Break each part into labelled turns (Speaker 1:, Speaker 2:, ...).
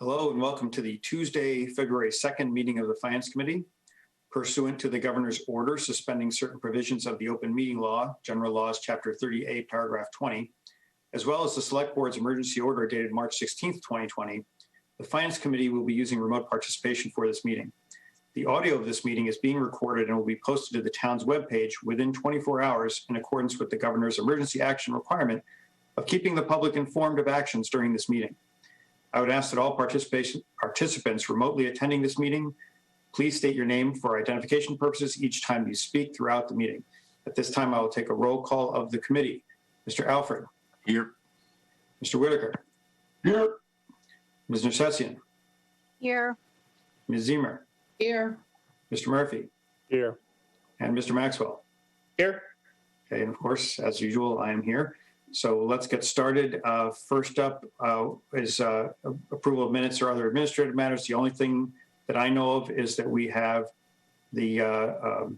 Speaker 1: Hello and welcome to the Tuesday, February 2nd meeting of the Finance Committee. Pursuant to the Governor's order suspending certain provisions of the Open Meeting Law, General Laws, Chapter 30A, Paragraph 20, as well as the Select Board's emergency order dated March 16th, 2020, the Finance Committee will be using remote participation for this meeting. The audio of this meeting is being recorded and will be posted to the town's webpage within 24 hours in accordance with the Governor's emergency action requirement of keeping the public informed of actions during this meeting. I would ask that all participants remotely attending this meeting, please state your name for identification purposes each time you speak throughout the meeting. At this time, I will take a roll call of the committee. Mr. Alfred.
Speaker 2: Here.
Speaker 1: Mr. Whitaker.
Speaker 2: Here.
Speaker 1: Ms. Nersessian.
Speaker 3: Here.
Speaker 1: Ms. Zemer.
Speaker 3: Here.
Speaker 1: Mr. Murphy.
Speaker 2: Here.
Speaker 1: And Mr. Maxwell.
Speaker 2: Here.
Speaker 1: Okay, and of course, as usual, I am here. So let's get started. First up is approval of minutes or other administrative matters. The only thing that I know of is that we have the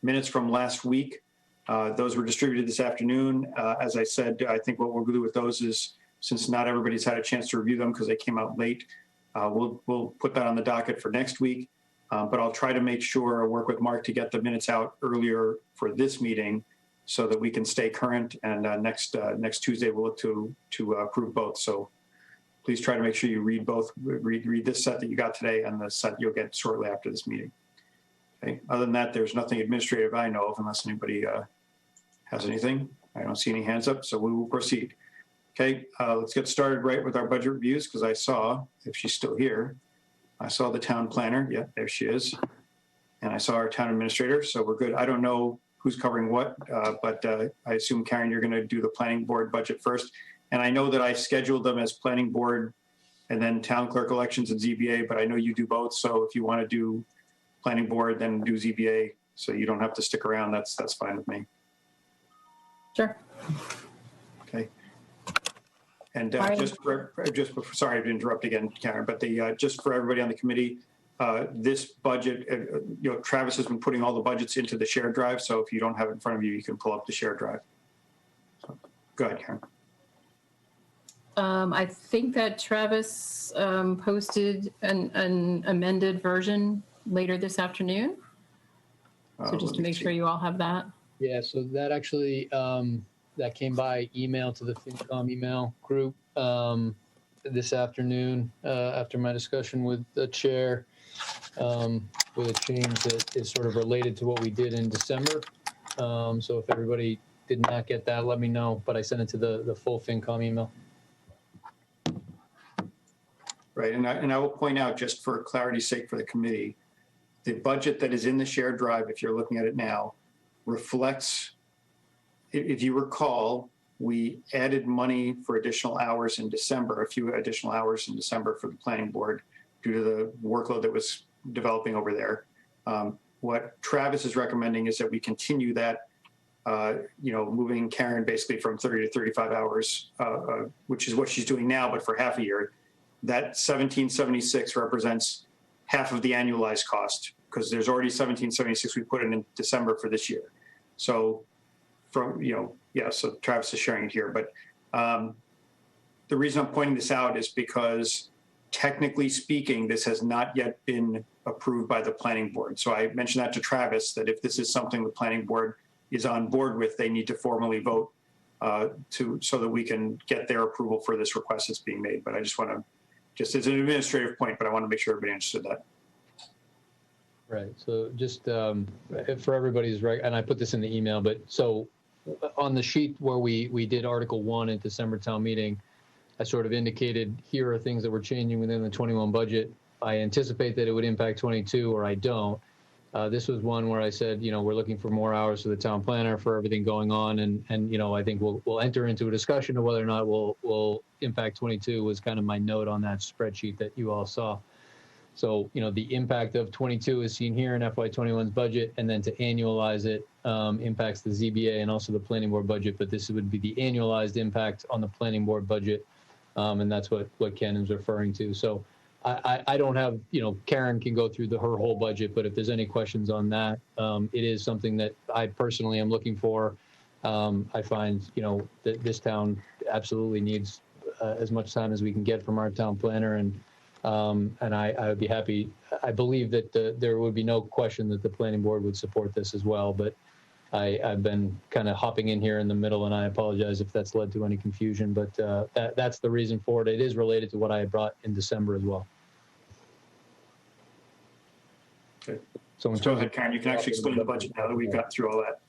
Speaker 1: minutes from last week. Those were distributed this afternoon. As I said, I think what we'll do with those is, since not everybody's had a chance to review them because they came out late, we'll put that on the docket for next week. But I'll try to make sure I work with Mark to get the minutes out earlier for this meeting, so that we can stay current, and next Tuesday we'll look to approve both. So please try to make sure you read both. Read this set that you got today and the set you'll get shortly after this meeting. Okay. Other than that, there's nothing administrative I know of, unless anybody has anything. I don't see any hands up, so we will proceed. Okay, let's get started right with our budget reviews, because I saw, if she's still here, I saw the town planner. Yeah, there she is, and I saw our town administrator. So we're good. I don't know who's covering what, but I assume, Karen, you're going to do the planning board budget first. And I know that I scheduled them as planning board and then town clerk elections and ZBA, but I know you do both. So if you want to do planning board, then do ZBA, so you don't have to stick around. That's fine with me.
Speaker 3: Sure.
Speaker 1: Okay. And sorry to interrupt again, Karen, but just for everybody on the committee, this budget, Travis has been putting all the budgets into the shared drive. So if you don't have it in front of you, you can pull up the shared drive. So, go ahead, Karen.
Speaker 3: I think that Travis posted an amended version later this afternoon. So just to make sure you all have that.
Speaker 4: Yeah, so that actually, that came by email to the FinCom email group this afternoon after my discussion with the chair. With a change that is sort of related to what we did in December. So if everybody did not get that, let me know, but I sent it to the full FinCom email.
Speaker 1: Right, and I will point out, just for clarity's sake for the committee, the budget that is in the shared drive, if you're looking at it now, reflects, if you recall, we added money for additional hours in December, a few additional hours in December for the planning board, due to the workload that was developing over there. What Travis is recommending is that we continue that, moving Karen basically from 30 to 35 hours, which is what she's doing now, but for half a year. That 1776 represents half of the annualized cost, because there's already 1776 we put in December for this year. So so Travis is sharing it here. But the reason I'm pointing this out is because, technically speaking, this has not yet been approved by the planning board. So I mentioned that to Travis, that if this is something the planning board is on board with, they need to formally vote so that we can get their approval for this request that's being made. But I just want to, just as an administrative point, but I want to make sure everybody understood that.
Speaker 4: Right. So just for everybody's right, and I put this in the email, but so on the sheet where we did Article 1 at December town meeting, I sort of indicated, here are things that we're changing within the 21 budget. I anticipate that it would impact 22, or I don't. This was one where I said, we're looking for more hours for the town planner for everything going on. And I think we'll enter into a discussion of whether or not we'll impact 22 was kind of my note on that spreadsheet that you all saw. So, the impact of 22 is seen here in FY21's budget, and then to annualize it impacts the ZBA and also the planning board budget. But this would be the annualized impact on the planning board budget. And that's what Ken is referring to. So I don't have, Karen can go through her whole budget, but if there's any questions on that, it is something that I personally am looking for. I find, that this town absolutely needs as much time as we can get from our town planner. And And I would be happy. I believe that there would be no question that the planning board would support this as well. But I've been kind of hopping in here in the middle, and I apologize if that's led to any confusion. But that's the reason for it. It is related to what I had brought in December as well.
Speaker 1: Okay.
Speaker 4: So in
Speaker 1: Go
Speaker 4: terms
Speaker 1: ahead,
Speaker 4: of
Speaker 1: Karen, you can actually explain the budget now that we've got through all that.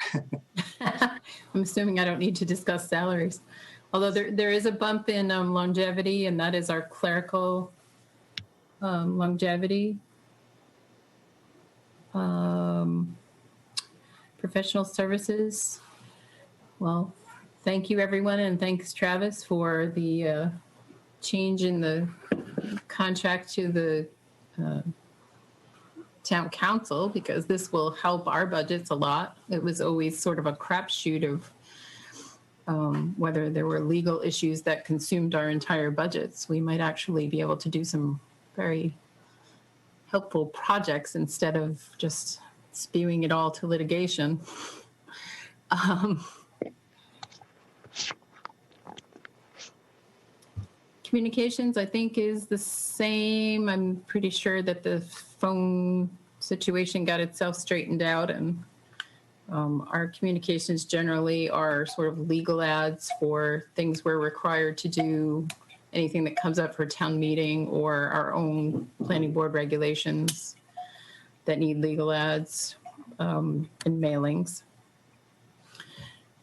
Speaker 3: I'm assuming I don't need to discuss salaries. Although there is a bump in longevity, and that is our clerical longevity. Professional services. Well, thank you, everyone, and thanks, Travis, for the change in the contract to the town council, because this will help our budgets a lot. It was always sort of a crapshoot of whether there were legal issues that consumed our entire budgets. We might actually be able to do some very helpful projects instead of just spewing it all to litigation. Communications, I think, is the same. I'm pretty sure that the phone situation got itself straightened out, and our communications generally are sort of legal ads for things we're required to do, anything that comes up for town meeting or our own planning board regulations that need legal ads and mailings.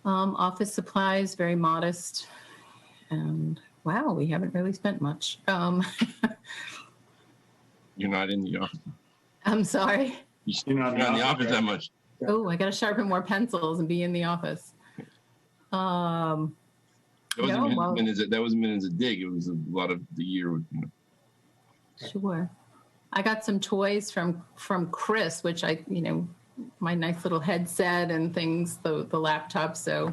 Speaker 3: Office supplies, very modest. And wow, we haven't really spent much.
Speaker 2: You're not in the office.
Speaker 3: I'm sorry.
Speaker 2: You're not in the office that much.
Speaker 3: Oh, I got to sharpen more pencils and be in the office.
Speaker 2: That wasn't meant as a dig. It was a lot of the year.
Speaker 3: Sure. I got some toys from Chris, which my nice little headset and things, the laptop. So,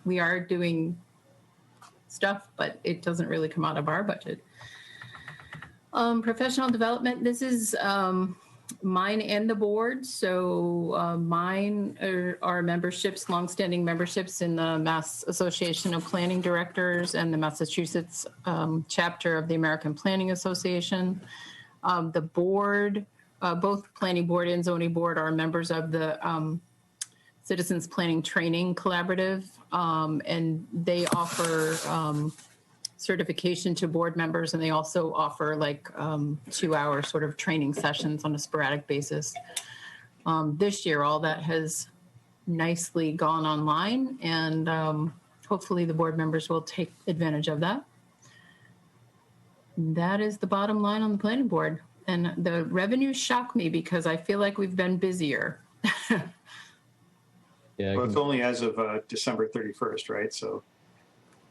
Speaker 3: we are doing stuff, but it doesn't really come out of our budget. Professional development. This is mine and the board. So mine are memberships, longstanding memberships in the Mass Association of Planning Directors and the Massachusetts chapter of the American Planning Association. The board, both planning board and zoning board, are members of the Citizens Planning Training Collaborative, and they offer certification to board members, and they also offer 2-hour sort of training sessions on a sporadic basis. This year, all that has nicely gone online, and hopefully the board members will take advantage of that. That is the bottom line on the planning board. And the revenues shock me because I feel like we've been busier.
Speaker 4: Yeah,
Speaker 1: well, it's only as of December 31st, right? So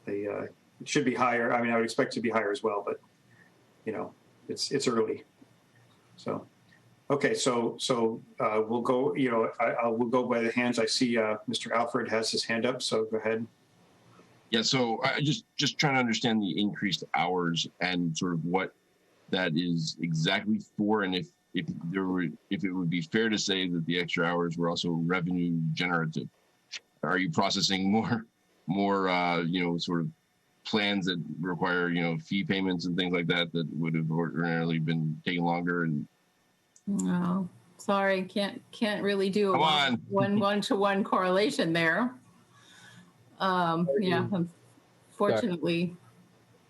Speaker 1: it should be higher. I mean, I would expect it to be higher as well, but it's early. So, okay, so we'll go. We'll go by the hands. I see Mr. Alfred has his hand up. So go ahead.
Speaker 2: Yeah. So I just trying to understand the increased hours and sort of what that is exactly for, and if it would be fair to say that the extra hours were also revenue generative. Are you processing more sort of plans that require fee payments and things like that would have ordinarily been taking longer? And
Speaker 3: no, sorry, can't really do a one-to-one correlation there. Yeah, unfortunately,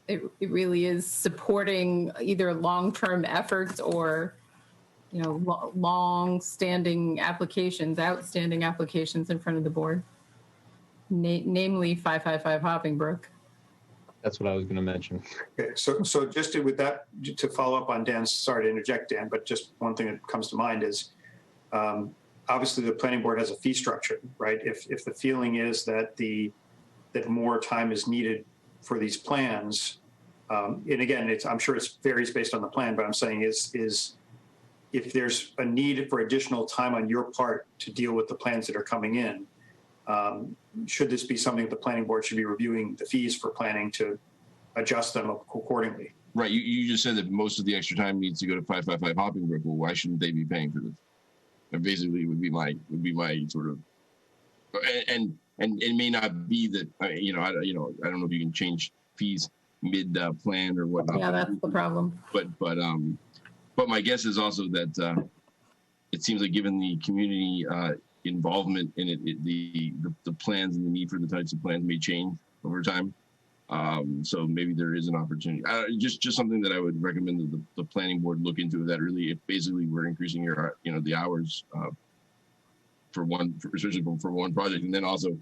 Speaker 3: it really is supporting either long-term efforts or long-standing applications, outstanding applications in front of the board, namely 555 Hoppingbrook.
Speaker 4: That's what I was going to mention.
Speaker 1: Okay, so just with that, to follow up on Dan's, sorry to interject, Dan, but just one thing that comes to mind is obviously the planning board has a fee structure, right? If the feeling is that that more time is needed for these plans, and again, I'm sure it varies based on the plan, but I'm saying is if there's a need for additional time on your part to deal with the plans that are coming in, should this be something that the planning board should be reviewing the fees for planning to adjust them accordingly? Right.
Speaker 2: You just said that most of the extra time needs to go to 555 Hoppingbrook. Well, why shouldn't they be paying for this? And basically, would be my sort of, and it may not be that I don't know if you can change fees mid plan or whatnot.
Speaker 3: Yeah, that's the problem.
Speaker 2: But my guess is also that it seems like given the community involvement in it, the plans and the need for the types of plans may change over time. So maybe there is an opportunity. Just something that I would recommend that the planning board look into. That really, if basically we're increasing your the hours especially for one project, and then also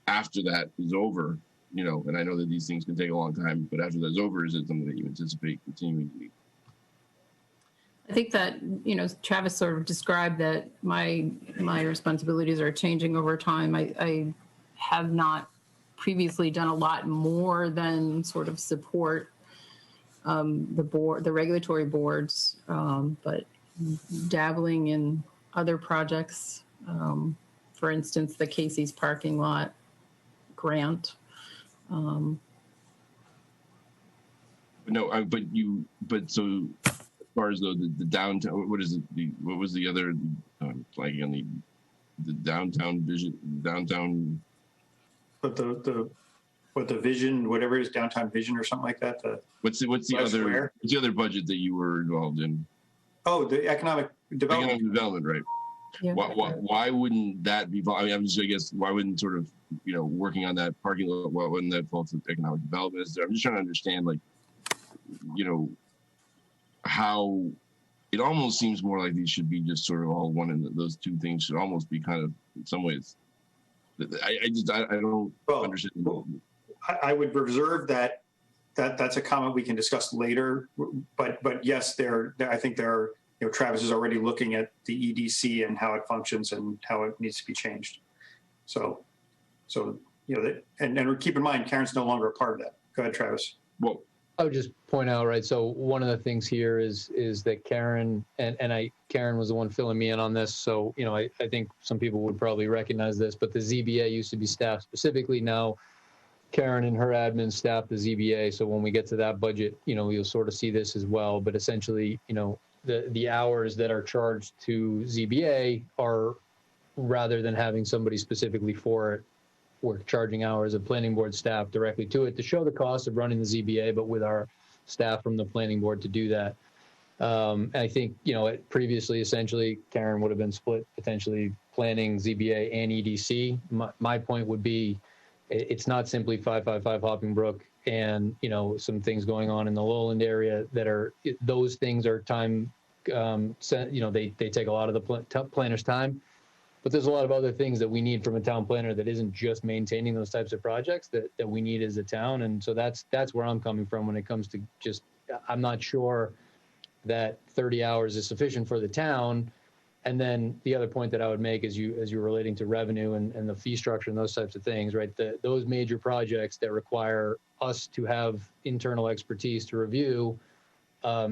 Speaker 2: after that is over, and I know that these things can take a long time, but after that's over, is it something that you anticipate continuing to be?
Speaker 3: I think that, Travis sort of described that my responsibilities are changing over time. I have not previously done a lot more than sort of support the regulatory boards, but dabbling in other projects, for instance, the Casey's parking lot grant.
Speaker 2: So as far as the downtown, what is it? What was the other like on the downtown vision, downtown?
Speaker 1: But the vision, whatever it is, downtown vision or something like that.
Speaker 2: What's the other budget that you were involved in?
Speaker 1: Oh, the economic development.
Speaker 2: Economic development, right?
Speaker 3: Yeah.
Speaker 2: Why wouldn't that be? I guess why wouldn't sort of working on that parking lot? Why wouldn't that fall to economic development? I'm just trying to understand, like, how it almost seems more like these should be just sort of all one, and those two things should almost be kind of in some ways. I don't understand.
Speaker 1: I would reserve that's a comment we can discuss later. But yes, I think Travis is already looking at the EDC and how it functions and how it needs to be changed. So and keep in mind, Karen's no longer a part of that. Go ahead, Travis.
Speaker 2: Well,
Speaker 4: I would just point out, right, so one of the things here is that Karen, Karen was the one filling me in on this, so, I think some people would probably recognize this, but the ZBA used to be staffed specifically. Now, Karen and her admin staff the ZBA, so when we get to that budget, you'll sort of see this as well, but essentially, the hours that are charged to ZBA are, rather than having somebody specifically for it, we're charging hours of planning board staff directly to it to show the cost of running the ZBA, but with our staff from the planning board to do that. I think, previously, essentially, Karen would have been split potentially planning ZBA and EDC. My point would be, it's not simply 555 Hopping Brook and, some things going on in the Lowland area those things are time, they take a lot of the planner's time. But there's a lot of other things that we need from a town planner that isn't just maintaining those types of projects that we need as a town. And so that's where I'm coming from when it comes to just, I'm not sure that 30 hours is sufficient for the town. And then the other point that I would make is you're relating to revenue and the fee structure and those types of things, right? Those major projects that require us to have internal expertise to review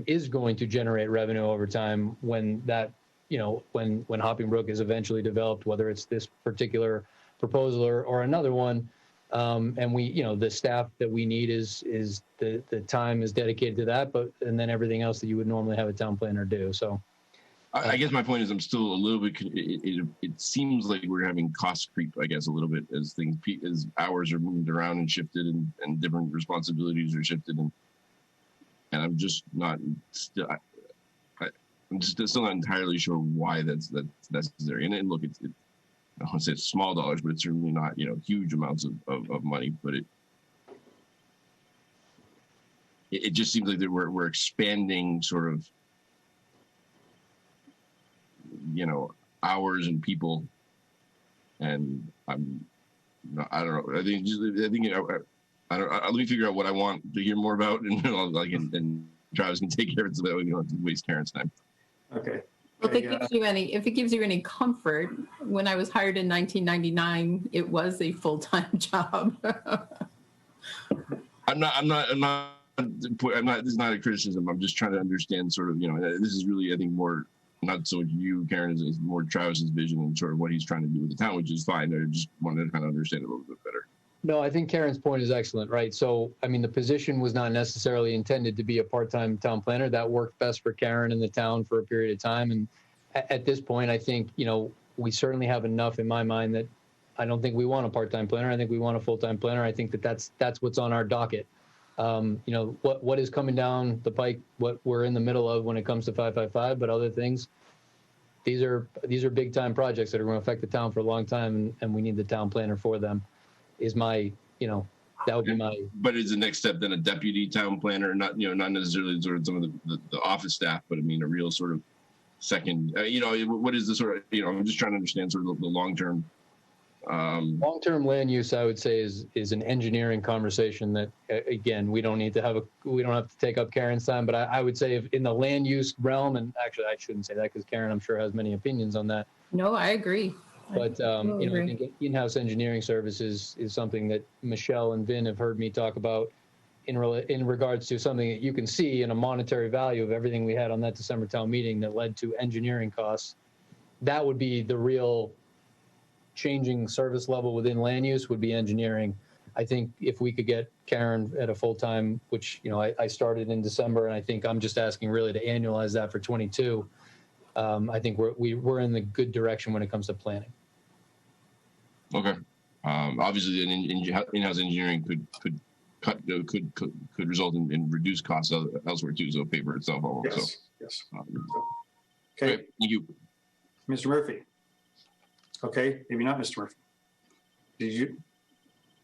Speaker 4: is going to generate revenue over time when that, when Hopping Brook is eventually developed, whether it's this particular proposal or another one. And we, the staff that we need is the time is dedicated to that, and then everything else that you would normally have a town planner do. So
Speaker 2: I guess my point is I'm still a little bit, it seems like we're having cost creep, I guess, a little bit as hours are moved around and shifted and different responsibilities are shifted. And I'm just not still, I'm just still not entirely sure why that's necessary. And look, I don't want to say it's small dollars, but it's certainly not, huge amounts of money. But it just seems like that we're expanding sort of, hours and people. And I don't know. Let me figure out what I want to hear more about, and and Travis can take care of it so that we don't have to waste Karen's time.
Speaker 1: Okay.
Speaker 3: Well, if it gives you any comfort, when I was hired in 1999, it was a full-time job.
Speaker 2: This is not a criticism. I'm just trying to understand sort of, this is really, I think, more, not so much you, Karen, is more Travis's vision and sort of what he's trying to do with the town, which is fine. I just wanted to kind of understand it a little bit better.
Speaker 4: No, I think Karen's point is excellent, right? So, the position was not necessarily intended to be a part-time town planner. That worked best for Karen and the town for a period of time. And at this point, I think, we certainly have enough in my mind that I don't think we want a part-time planner. I think we want a full-time planner. I think that's what's on our docket. what is coming down the pike, what we're in the middle of when it comes to 555, but other things, these are big time projects that are going to affect the town for a long time, and we need the town planner for them. Is my, that would be my.
Speaker 2: But is the next step then a deputy town planner, not necessarily sort of some of the office staff, but I mean a real sort of second, what is the sort of, I'm just trying to understand sort of the long-term.
Speaker 4: Long-term land use, I would say, is an engineering conversation that, again, we don't have to take up Karen's time, but I would say if in the land use realm, and actually I shouldn't say that because Karen, I'm sure, has many opinions on that.
Speaker 3: No, I agree.
Speaker 4: But, I think in-house engineering services is something that Michelle and Vin have heard me talk about in regards to something that you can see in a monetary value of everything we had on that December town meeting that led to engineering costs. That would be the real changing service level within land use would be engineering. I think if we could get Karen at a full-time, which, I started in December, and I think I'm just asking really to annualize that for 22. I think we're in the good direction when it comes to planning.
Speaker 2: Okay. Obviously, in-house engineering could result in reduced costs elsewhere too. So pay for itself almost.
Speaker 1: Yes.
Speaker 2: So,
Speaker 1: Yes.
Speaker 2: Okay. Thank you.
Speaker 1: Mr. Murphy. Okay, maybe not Mr. Murphy. Did you?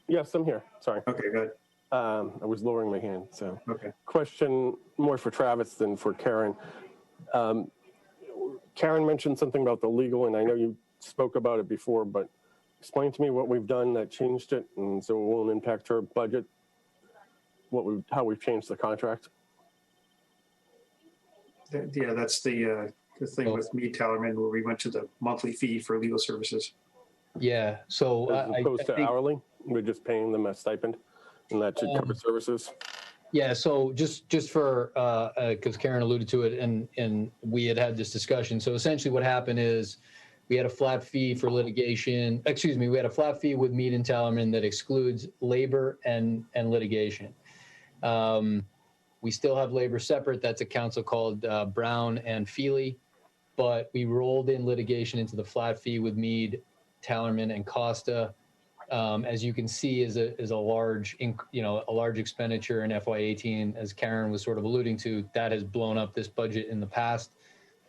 Speaker 5: Yes, I'm here. Sorry.
Speaker 1: Okay, good.
Speaker 5: I was lowering my hand. So,
Speaker 1: Okay.
Speaker 5: question more for Travis than for Karen. Karen mentioned something about the legal, and I know you spoke about it before, but explain to me what we've done that changed it, and so it won't impact her budget. How we've changed the contract.
Speaker 1: Yeah, that's the thing with me, Tellerman, where we went to the monthly fee for legal services.
Speaker 4: Yeah. So
Speaker 5: As opposed to hourly, we're just paying them a stipend, and that should cover services.
Speaker 4: Yeah. So just for because Karen alluded to it, and we had this discussion. So essentially, what happened is we had a flat fee for litigation. Excuse me, we had a flat fee with Mead and Tellerman that excludes labor and litigation. We still have labor separate. That's a council called Brown and Feely, but we rolled in litigation into the flat fee with Mead, Tellerman, and Costa. As you can see, is a large, a large expenditure in FY18, as Karen was sort of alluding to. That has blown up this budget in the past.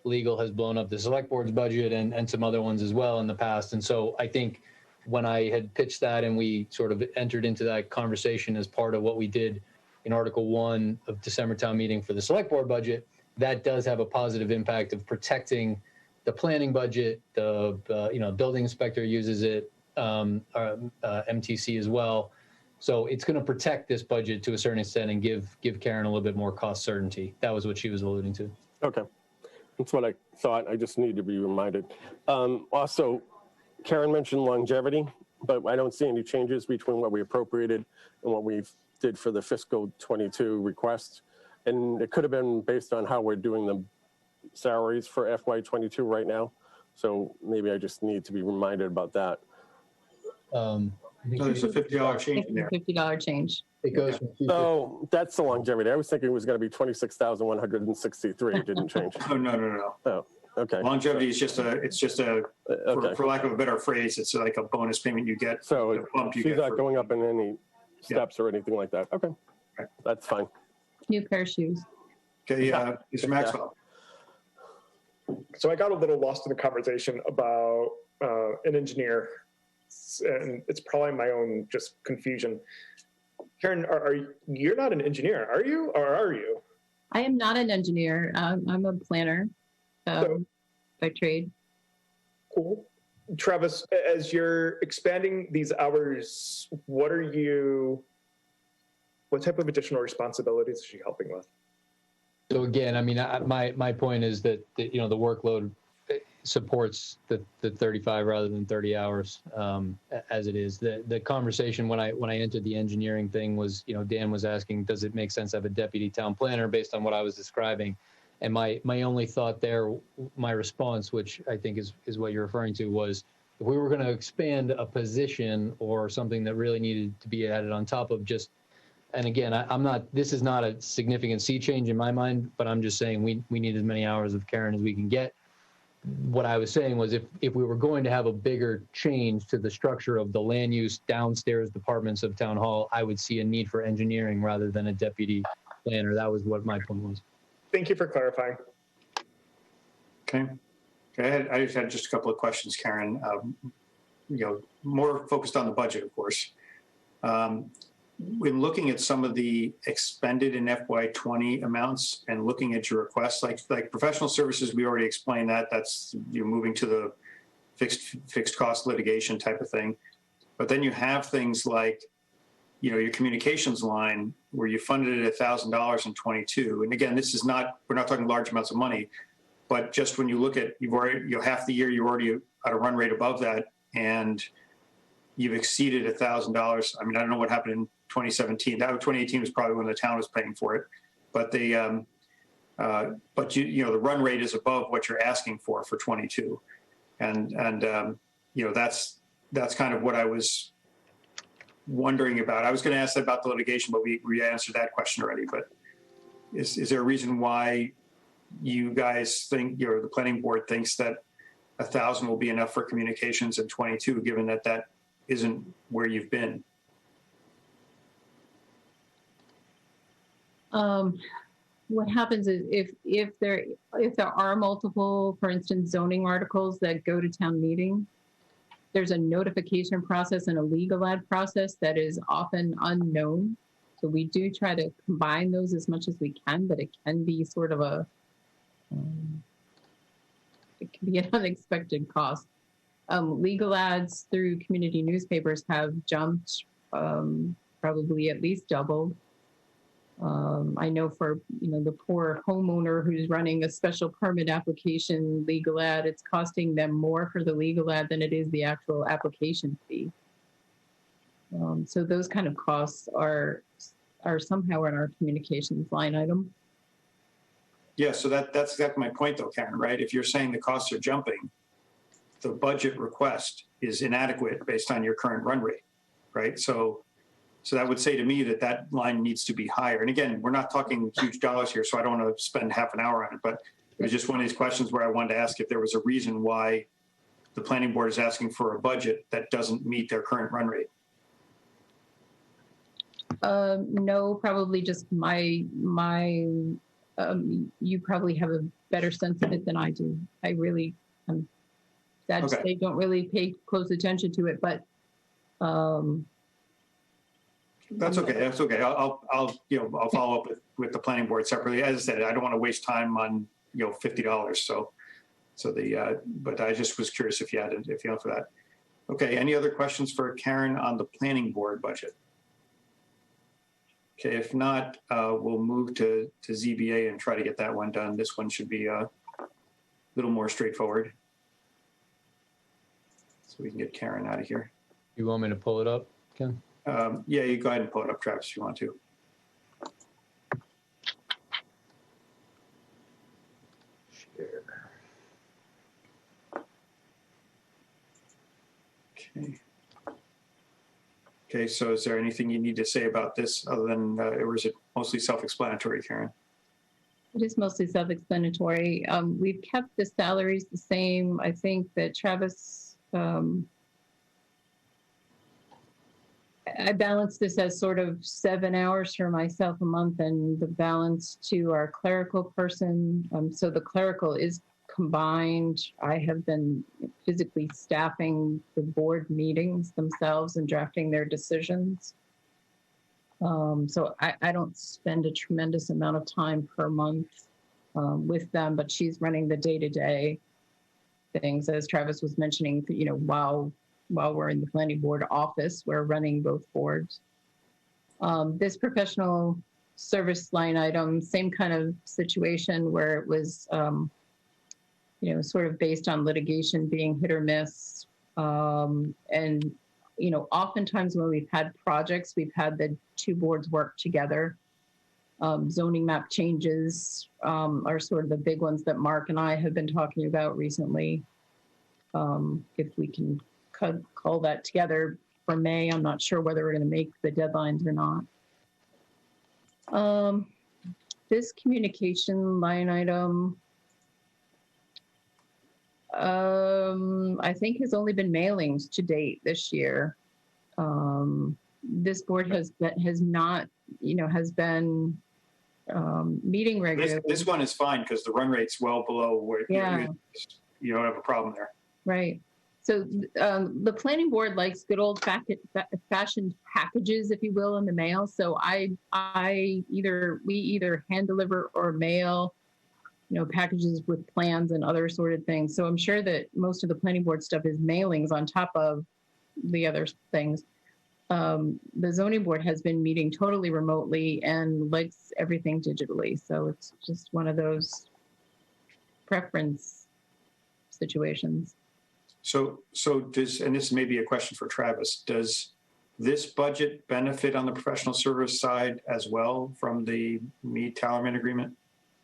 Speaker 4: Legal has blown up the select board's budget and some other ones as well in the past. And so I think when I had pitched that and we sort of entered into that conversation as part of what we did in Article 1 of December town meeting for the select board budget, that does have a positive impact of protecting the planning budget. The building inspector uses it, MTC as well. So it's going to protect this budget to a certain extent and give Karen a little bit more cost certainty. That was what she was alluding to.
Speaker 5: Okay. That's what I thought. I just need to be reminded. Also, Karen mentioned longevity, but I don't see any changes between what we appropriated and what we did for the fiscal 22 request. And it could have been based on how we're doing the salaries for FY22 right now. So maybe I just need to be reminded about that.
Speaker 1: So there's a $50 change in there.
Speaker 3: $50 change.
Speaker 4: It goes from
Speaker 5: Oh, that's the longevity. I was thinking it was going to be 26,163. It didn't change.
Speaker 1: Oh, no.
Speaker 5: Oh, okay.
Speaker 1: Longevity is
Speaker 5: Okay.
Speaker 1: for lack of a better phrase, it's like a bonus payment you get.
Speaker 5: So
Speaker 1: a bump you
Speaker 5: she's
Speaker 1: get
Speaker 5: not
Speaker 1: for-
Speaker 5: going up in any steps or anything like that. Okay.
Speaker 1: Right.
Speaker 5: That's fine.
Speaker 3: New pair of shoes.
Speaker 1: Okay, Mr. Maxwell.
Speaker 6: So I got a little lost in the conversation about an engineer, and it's probably my own just confusion. Karen, you're not an engineer, are you? Or are you?
Speaker 3: I am not an engineer. I'm a planner by trade.
Speaker 6: Cool. Travis, as you're expanding these hours, what type of additional responsibilities is she helping with?
Speaker 4: So again, I mean, my point is that the workload supports the 35 rather than 30 hours as it is. The conversation when I entered the engineering thing was, Dan was asking, does it make sense to have a deputy town planner based on what I was describing? And my only thought there, my response, which I think is what you're referring to, was if we were going to expand a position or something that really needed to be added on top of just, and again, this is not a significant sea change in my mind, but I'm just saying we need as many hours of Karen as we can get. what I was saying was if we were going to have a bigger change to the structure of the land use downstairs departments of town hall, I would see a need for engineering rather than a deputy planner. That was what my point was.
Speaker 6: Thank you for clarifying.
Speaker 1: Okay. I just had just a couple of questions, Karen. More focused on the budget, of course. When looking at some of the expended in FY20 amounts and looking at your requests, like professional services, we already explained that's you're moving to the fixed cost litigation type of thing. But then you have things like, your communications line where you funded it $1,000 in 22. And again, we're not talking large amounts of money, but just when you look at, half the year, you're already at a run rate above that, and you've exceeded $1,000. I mean, I don't know what happened in 2017. 2018 was probably when the town was paying for it, but the run rate is above what you're asking for 22, and that's kind of what I was wondering about. I was going to ask about the litigation, but we answered that question already. But is there a reason why you guys think, the planning board thinks that 1,000 will be enough for communications in 22, given that isn't where you've been?
Speaker 3: What happens is if there are multiple, for instance, zoning articles that go to town meeting, there's a notification process and a legal ad process that is often unknown. So we do try to combine those as much as we can, but it can be sort of it can be an unexpected cost. Legal ads through community newspapers have jumped, probably at least doubled. I know for the poor homeowner who's running a special permit application legal ad, it's costing them more for the legal ad than it is the actual application fee. So those kind of costs are somehow in our communications line item.
Speaker 1: Yeah, so that's exactly my point, though, Karen. Right? If you're saying the costs are jumping, the budget request is inadequate based on your current run rate, right? So that would say to me that line needs to be higher. And again, we're not talking huge dollars here, so I don't want to spend half an hour on it, but it was just one of these questions where I wanted to ask if there was a reason why the planning board is asking for a budget that doesn't meet their current run rate.
Speaker 3: No, probably just my you probably have a better sense of it than I do. I really, sad to say, don't really pay close attention to it, but
Speaker 1: that's okay. That's okay. I'll follow up with the planning board separately. As I said, I don't want to waste time on $50. But I just was curious if you had for that. Okay. Any other questions for Karen on the planning board budget? Okay. If not, we'll move to ZBA and try to get that one done. This one should be a little more straightforward, so we can get Karen out of here.
Speaker 4: You want me to pull it up, Ken?
Speaker 1: Yeah, you go ahead and pull it up, Travis, if you want to.
Speaker 4: Share.
Speaker 1: Okay. Okay, so is there anything you need to say about this other than, or is it mostly self-explanatory, Karen?
Speaker 3: it is mostly self-explanatory. We've kept the salaries the same. I think that Travis, I balance this as sort of 7 hours for myself a month and the balance to our clerical person. So the clerical is combined. I have been physically staffing the board meetings themselves and drafting their decisions. So I don't spend a tremendous amount of time per month with them, but she's running the day-to-day things. As Travis was mentioning, you know, while we're in the planning board office, we're running both boards. This professional service line item, same kind of situation where it was, you know, sort of based on litigation being hit or miss. And, you know, oftentimes when we've had projects, we've had the two boards work together. Zoning map changes are sort of the big ones that Mark and I have been talking about recently. If we can call that together for May, I'm not sure whether we're going to make the deadlines or not. This communication line item, I think has only been mailings to date this year. This board has not, has been meeting regularly.
Speaker 1: This one is fine because the run rate's well below where
Speaker 3: Yeah.
Speaker 1: you don't have a problem there.
Speaker 3: Right. So the planning board likes good old fashioned packages, if you will, in the mail. So we either hand deliver or mail, packages with plans and other sort of things. So I'm sure that most of the planning board stuff is mailings on top of the other things. The zoning board has been meeting totally remotely and likes everything digitally. So it's just one of those preference situations.
Speaker 1: So does, and this may be a question for Travis, does this budget benefit on the professional service side as well from the Meade-Tallerman agreement?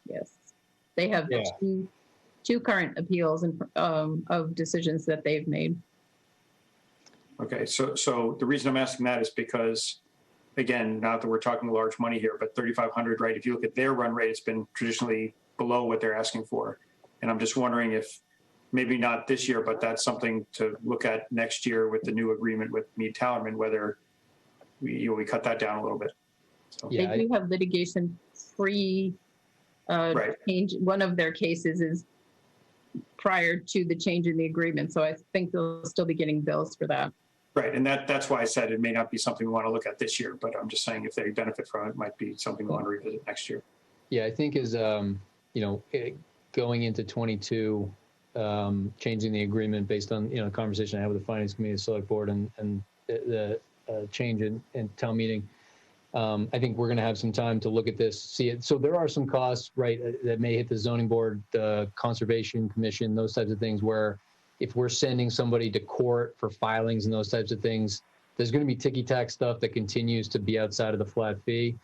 Speaker 3: Yes. They have two current appeals and of decisions that they've made.
Speaker 1: Okay, so the reason I'm asking that is because, again, not that we're talking large money here, but 3,500, right? If you look at their run rate, it's been traditionally below what they're asking for. And I'm just wondering if maybe not this year, but that's something to look at next year with the new agreement with Meade-Tallerman, whether we cut that down a little bit. So.
Speaker 3: Yeah, they do have litigation-free change. One of their cases is prior to the change in the agreement, so I think they'll still be getting bills for that.
Speaker 1: Right, and that's why I said it may not be something we want to look at this year, but I'm just saying if they benefit from it, it might be something we want to revisit next year.
Speaker 4: Yeah, I think as going into 22. Changing the agreement based on the conversation I had with the finance committee, the select board, and the change in town meeting. I think we're going to have some time to look at this, see it. So there are some costs, right, that may hit the zoning board, the conservation commission, those types of things. Where if we're sending somebody to court for filings and those types of things, there's going to be ticky-tack stuff that continues to be outside of the flat fee.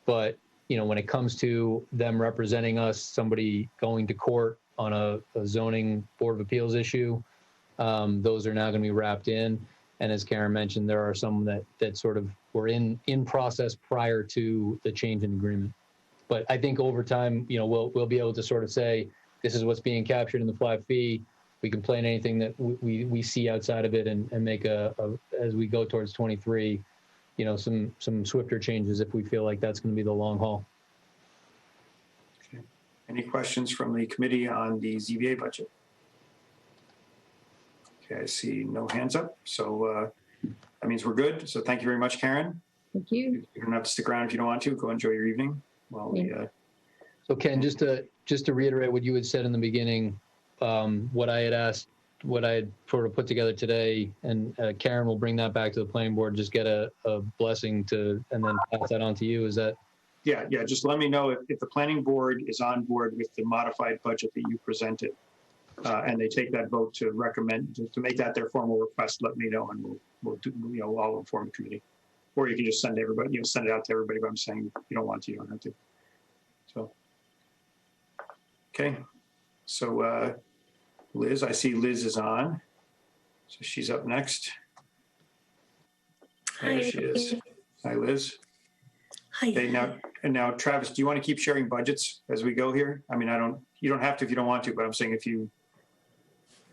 Speaker 4: But when it comes to them representing us, somebody going to court on a zoning board of appeals issue, those are now going to be wrapped in. And as Karen mentioned, there are some that sort of were in process prior to the change in agreement. But I think over time, we'll be able to sort of say, this is what's being captured in the flat fee. We can plan anything that we see outside of it and make as we go towards 23, some swifter changes if we feel like that's going to be the long haul.
Speaker 1: Any questions from the committee on the ZBA budget? Okay, I see no hands up. So that means we're good. So thank you very much, Karen.
Speaker 3: Thank you.
Speaker 1: You don't have to stick around if you don't want to. Go enjoy your evening.
Speaker 4: So Ken, just to reiterate what you had said in the beginning, what I had asked, what I had sort of put together today, and Karen will bring that back to the planning board, just get a blessing and then pass that on to you. Is that?
Speaker 1: Yeah. Just let me know if the planning board is on board with the modified budget that you presented, and they take that vote to recommend to make that their formal request. Let me know, and we'll do. I'll inform the committee, or you can just send everybody. Send it out to everybody. But I'm saying if you don't want to, you don't have to. So, okay. So, Liz, I see Liz is on, so she's up next. There she is. Hi, Liz.
Speaker 7: Hi.
Speaker 1: Okay, now, Travis, do you want to keep sharing budgets as we go here? I mean, you don't have to if you don't want to, but I'm saying if you.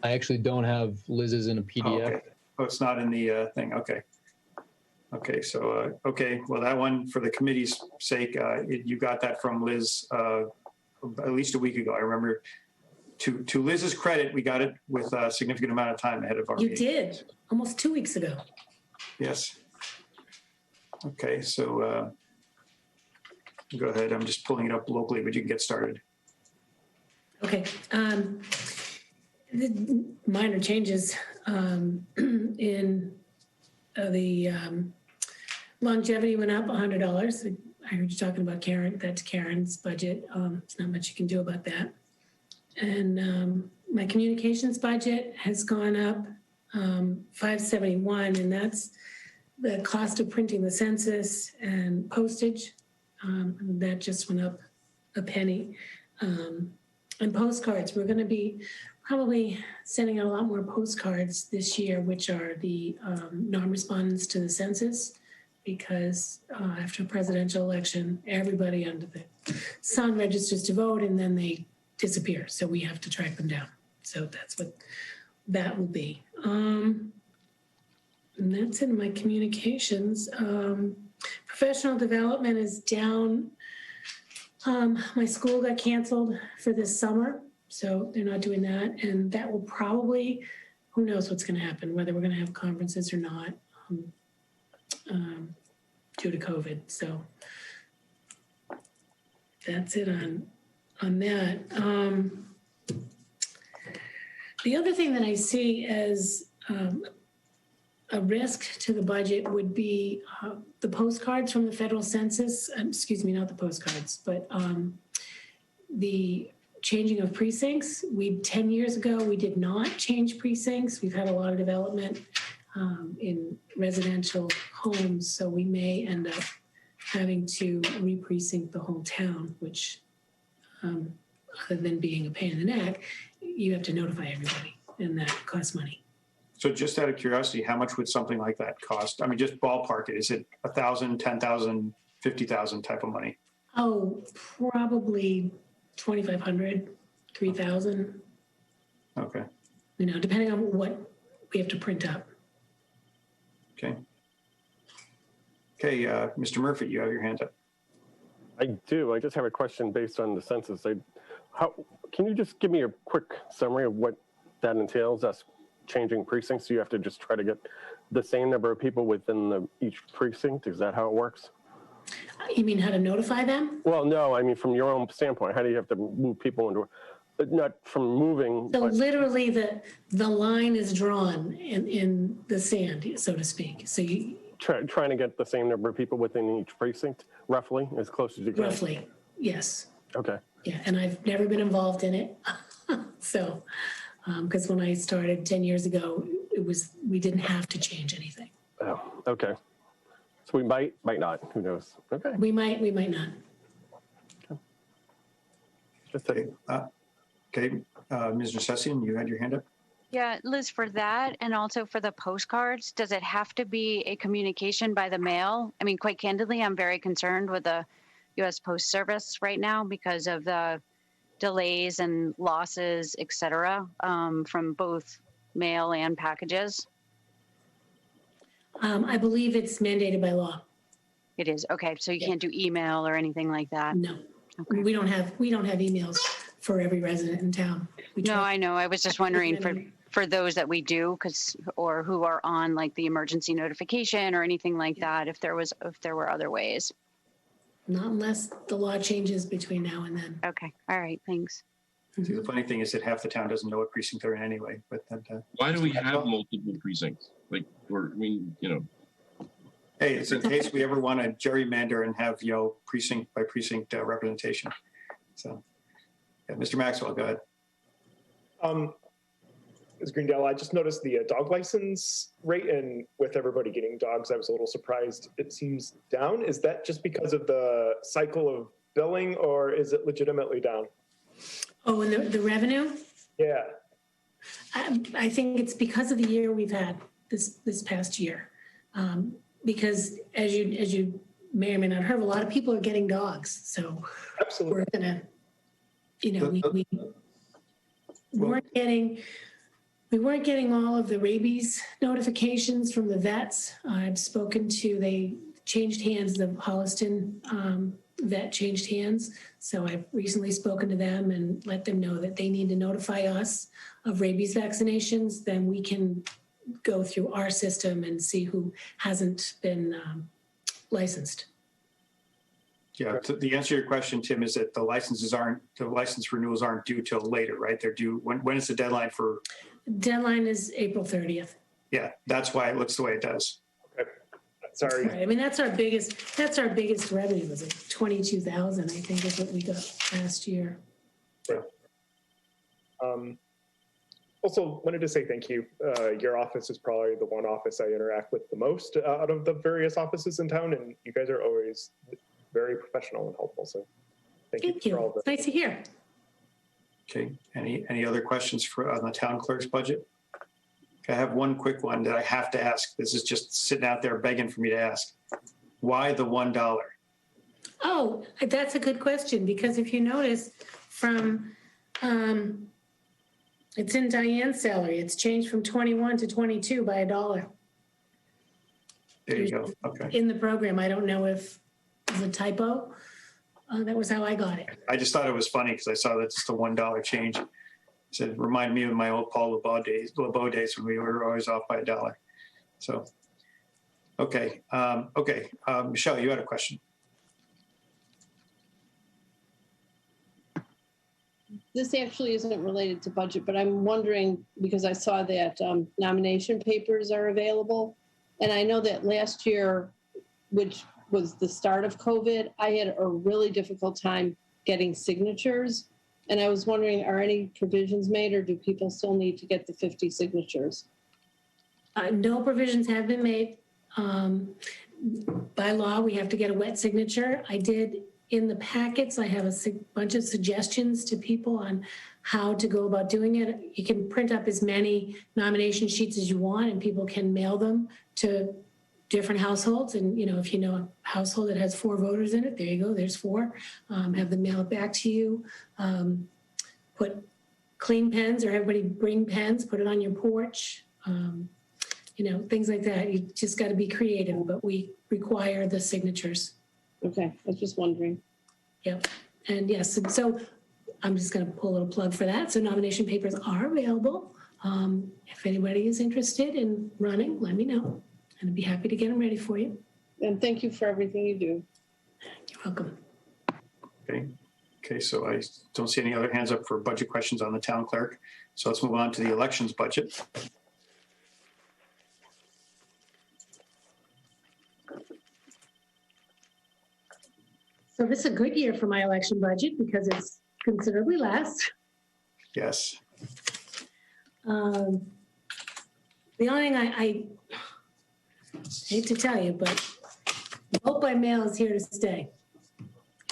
Speaker 4: I actually don't have Liz's in a PDF.
Speaker 1: Oh, okay. Oh, it's not in the thing. Okay. Okay. So, okay. Well, that one for the committee's sake, you got that from Liz at least a week ago. I remember. To Liz's credit, we got it with a significant amount of time ahead of our meeting.
Speaker 7: You did, almost 2 weeks ago.
Speaker 1: Yes. Okay, so go ahead. I'm just pulling it up locally, but you can get started.
Speaker 7: Okay. The minor changes in the longevity went up $100. I heard you talking about Karen. That's Karen's budget. There's not much you can do about that. And my communications budget has gone up $571, and that's the cost of printing the census and postage. That just went up a penny. And postcards, we're going to be probably sending out a lot more postcards this year, which are the non-respondents to the census, because after a presidential election, everybody under the sun registers to vote, and then they disappear. So we have to track them down. So that's what that will be. And that's in my communications. Professional development is down. My school got canceled for this summer, so they're not doing that. And that will probably, who knows what's going to happen, whether we're going to have conferences or not, due to COVID. So that's it on that. The other thing that I see as a risk to the budget would be the postcards from the federal census. Excuse me, not the postcards, but the changing of precincts. 10 years ago, we did not change precincts. We've had a lot of development in residential homes, so we may end up having to re-precinct the whole town, which other than being a pain in the neck, you have to notify everybody, and that costs money.
Speaker 1: So just out of curiosity, how much would something like that cost? I mean, just ballpark it. Is it 1,000, 10,000, 50,000 type of money?
Speaker 7: Oh, probably 2,500, 3,000.
Speaker 1: Okay.
Speaker 7: You know, depending on what we have to print up.
Speaker 1: Okay. Okay, Mr. Murphy, you have your hand up.
Speaker 5: I do. I just have a question based on the census. Can you just give me a quick summary of what that entails, us changing precincts? So you have to just try to get the same number of people within each precinct? Is that how it works?
Speaker 7: You mean how to notify them?
Speaker 5: Well, no, I mean, from your own standpoint, how do you have to move people into, not from moving?
Speaker 7: So
Speaker 5: but
Speaker 7: literally the line is drawn in the sand, so to speak. So you
Speaker 5: trying to get the same number of people within each precinct, roughly, as close as you can?
Speaker 7: roughly, yes.
Speaker 5: Okay.
Speaker 7: Yeah, and I've never been involved in it. So, because when I started 10 years ago, we didn't have to change anything.
Speaker 5: Oh, okay. So we might not, who knows? Okay.
Speaker 7: We might not.
Speaker 5: Just
Speaker 1: Okay, Ms. Necessian, you had your hand up?
Speaker 8: Yeah, Liz, for that and also for the postcards, does it have to be a communication by the mail? I mean, quite candidly, I'm very concerned with the U.S. Post Service right now because of the delays and losses, et cetera, from both mail and packages.
Speaker 7: I believe it's mandated by law.
Speaker 8: It is. Okay, so you can't do email or anything like that?
Speaker 7: No,
Speaker 8: Okay.
Speaker 7: we don't have emails for every resident in town.
Speaker 8: No, I know. I was just wondering for those that we do, or who are on like the emergency notification or anything like that, if there were other ways.
Speaker 7: Not unless the law changes between now and then.
Speaker 8: Okay. All right. Thanks.
Speaker 1: See, the funny thing is that half the town doesn't know what precinct they're in anyway, but that,
Speaker 2: Why do we have multiple precincts? Like,
Speaker 1: hey, it's in case we ever want to gerrymander and have, precinct by precinct representation. So, yeah, Mr. Maxwell, go ahead.
Speaker 6: Ms. Greendale, I just noticed the dog license rate, and with everybody getting dogs, I was a little surprised. It seems down. Is that just because of the cycle of billing, or is it legitimately down?
Speaker 7: Oh, and the revenue?
Speaker 6: Yeah.
Speaker 7: I think it's because of the year we've had this past year. Because as you may or may not have heard, a lot of people are getting dogs. So
Speaker 6: Absolutely.
Speaker 7: we're gonna, we weren't getting all of the rabies notifications from the vets. I've spoken to, they changed hands, the Holliston vet changed hands. So I've recently spoken to them and let them know that they need to notify us of rabies vaccinations. Then we can go through our system and see who hasn't been licensed.
Speaker 1: Yeah, the answer to your question, Tim, is that the license renewals aren't due till later, right? They're due, when is the deadline for?
Speaker 7: Deadline is April 30th.
Speaker 1: Yeah, that's why it looks the way it does.
Speaker 6: Okay. Sorry.
Speaker 7: Right. I mean, that's our biggest revenue, was like 22,000, I think, is what we got last year.
Speaker 6: Yeah. Also, wanted to say thank you. Your office is probably the one office I interact with the most out of the various offices in town, and you guys are always very professional and helpful. So thank you for all
Speaker 7: It's nice to hear.
Speaker 1: Okay, any other questions on the town clerk's budget? I have one quick one that I have to ask. This is just sitting out there begging for me to ask. Why the $1?
Speaker 7: Oh, that's a good question, because if you notice from It's in Diane's salary. It's changed from 21 to 22 by $1.
Speaker 1: There you go. Okay.
Speaker 7: In the program. I don't know if it's a typo. That was how I got it.
Speaker 1: I just thought it was funny because I saw that just a $1 change. It said, remind me of my old Paul LeBeau days when we were always off by $1. So, okay. Michelle, you had a question.
Speaker 9: This actually isn't related to budget, but I'm wondering, because I saw that nomination papers are available. And I know that last year, which was the start of COVID, I had a really difficult time getting signatures. And I was wondering, are any provisions made, or do people still need to get the 50 signatures?
Speaker 7: No provisions have been made. By law, we have to get a wet signature. I did, in the packets, I have a bunch of suggestions to people on how to go about doing it. You can print up as many nomination sheets as you want, and people can mail them to different households. And, you know, if you know a household that has 4 voters in it, there you go, there's 4. Have them mail it back to you. Put clean pens, or everybody bring pens, put it on your porch. You know, things like that. You just got to be creative, but we require the signatures.
Speaker 9: Okay, I was just wondering.
Speaker 7: Yep. And yes, and so I'm just going to pull a little plug for that. So nomination papers are available. If anybody is interested in running, let me know. And I'd be happy to get them ready for you.
Speaker 9: And thank you for everything you do.
Speaker 7: You're welcome.
Speaker 1: Okay, so I don't see any other hands up for budget questions on the town clerk. So let's move on to the elections budget.
Speaker 7: So this is a good year for my election budget because it's considerably less.
Speaker 1: Yes.
Speaker 7: The only thing I hate to tell you, but vote by mail is here to stay.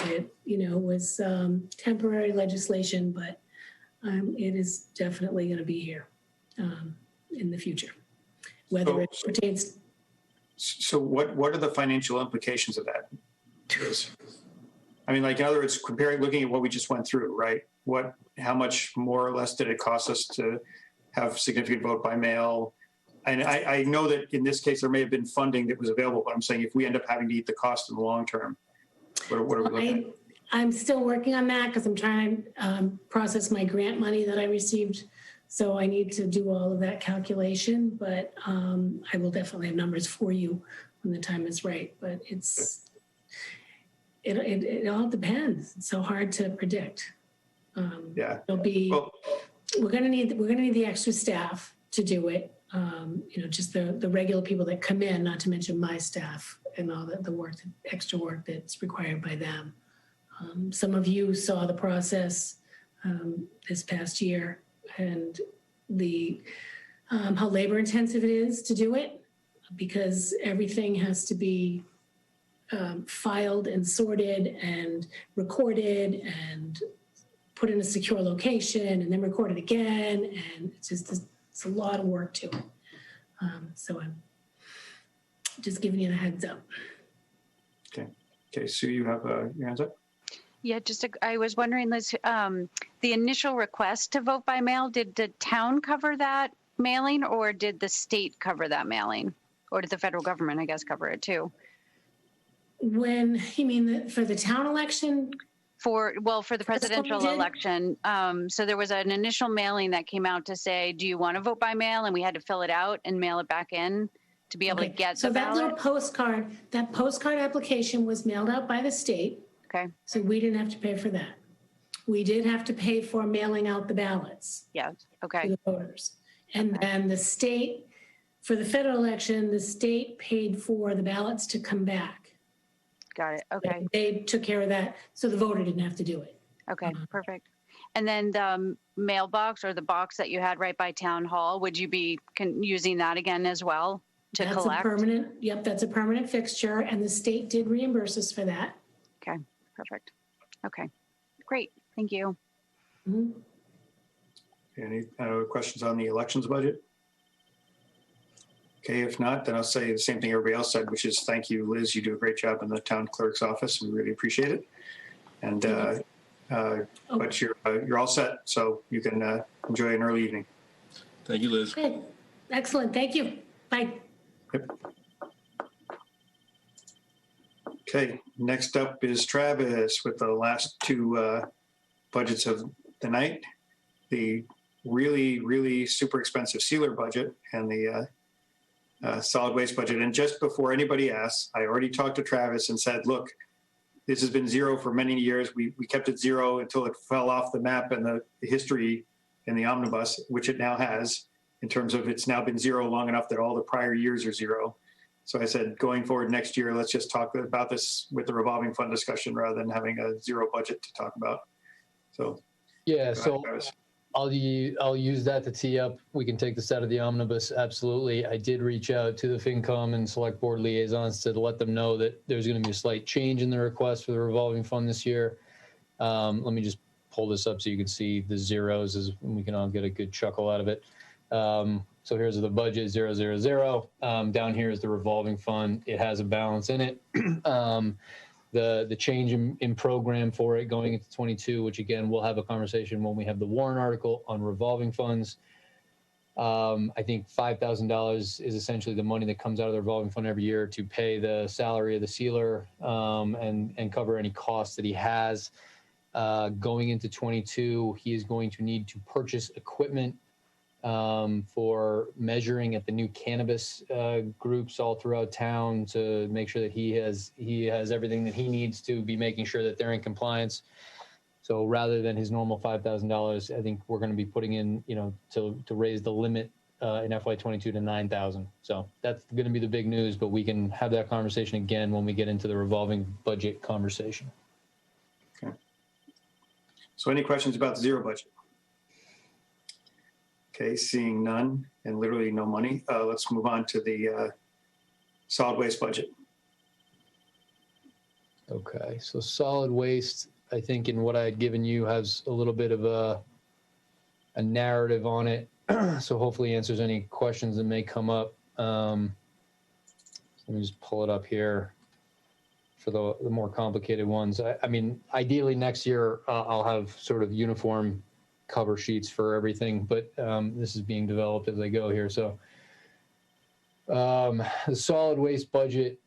Speaker 7: It, you know, was temporary legislation, but it is definitely going to be here in the future, whether it pertains.
Speaker 1: So what are the financial implications of that? I mean, like, in other words, looking at what we just went through, right? How much more or less did it cost us to have significant vote by mail? And I know that in this case, there may have been funding that was available, but I'm saying if we end up having to eat the cost in the long term, what are we looking at?
Speaker 7: I'm still working on that because I'm trying to process my grant money that I received. So I need to do all of that calculation, but I will definitely have numbers for you when the time is right. But it all depends. It's so hard to predict.
Speaker 1: Yeah.
Speaker 7: We're gonna need the extra staff to do it. You know, just the regular people that come in, not to mention my staff and all the extra work that's required by them. Some of you saw the process this past year and how labor intensive it is to do it, because everything has to be filed and sorted and recorded and put in a secure location and then recorded again. And it's a lot of work to it. So I'm just giving you the heads up.
Speaker 1: Okay, Sue, you have your hands up?
Speaker 8: Yeah, I was wondering, Liz, the initial request to vote by mail, did the town cover that mailing, or did the state cover that mailing? Or did the federal government, I guess, cover it too?
Speaker 7: When you mean for the town election?
Speaker 8: For the presidential election. So there was an initial mailing that came out to say, do you want to vote by mail? And we had to fill it out and mail it back in to be able to get the ballot.
Speaker 7: So that postcard application was mailed out by the state.
Speaker 8: Okay.
Speaker 7: So we didn't have to pay for that. We did have to pay for mailing out the ballots.
Speaker 8: Yeah. Okay.
Speaker 7: To the voters. And then the state, for the federal election, the state paid for the ballots to come back.
Speaker 8: Got it. Okay.
Speaker 7: They took care of that, so the voter didn't have to do it.
Speaker 8: Okay, perfect. And then the mailbox, or the box that you had right by town hall, would you be using that again as well to collect?
Speaker 7: That's a permanent fixture, and the state did reimburse us for that.
Speaker 8: Okay, perfect. Okay, great. Thank you.
Speaker 7: Mm-hmm.
Speaker 1: Any other questions on the elections budget? Okay, if not, then I'll say the same thing everybody else said, which is thank you, Liz. You do a great job in the town clerk's office. We really appreciate it. And But you're all set, so you can enjoy an early evening.
Speaker 2: Thank you, Liz.
Speaker 7: Good. Excellent. Thank you. Bye.
Speaker 1: Yep. Okay, next up is Travis with the last two budgets of the night. The really, really super expensive sealer budget and the solid waste budget. And just before anybody asks, I already talked to Travis and said, look, this has been zero for many years. We kept it zero until it fell off the map and the history in the omnibus, which it now has, in terms of it's now been zero long enough that all the prior years are zero. So I said, going forward next year, let's just talk about this with the revolving fund discussion rather than having a zero budget to talk about. So
Speaker 4: Yeah, so I'll use that to tee up. We can take this out of the omnibus. Absolutely. I did reach out to the FinCom and select board liaisons to let them know that there's going to be a slight change in the request for the revolving fund this year. Let me just pull this up so you can see the zeros, and we can all get a good chuckle out of it. So here's the budget 000. Down here is the revolving fund. It has a balance in it. The change in program for it going into 22, which again, we'll have a conversation when we have the warrant article on revolving funds. I think $5,000 is essentially the money that comes out of the revolving fund every year to pay the salary of the sealer and cover any costs that he has. Going into 22, he is going to need to purchase equipment for measuring at the new cannabis groups all throughout town to make sure that he has everything that he needs to be making sure that they're in compliance. So rather than his normal $5,000, I think we're going to be putting in, to raise the limit in FY22 to $9,000. So that's going to be the big news, but we can have that conversation again when we get into the revolving budget conversation.
Speaker 1: Okay. So any questions about the zero budget? Okay, seeing none and literally no money, let's move on to the solid waste budget.
Speaker 4: Okay, so solid waste, I think in what I had given you has a little bit of a narrative on it. So hopefully answers any questions that may come up. Let me just pull it up here for the more complicated ones. I mean, ideally next year I'll have sort of uniform cover sheets for everything, but this is being developed as I go here. So the solid waste budget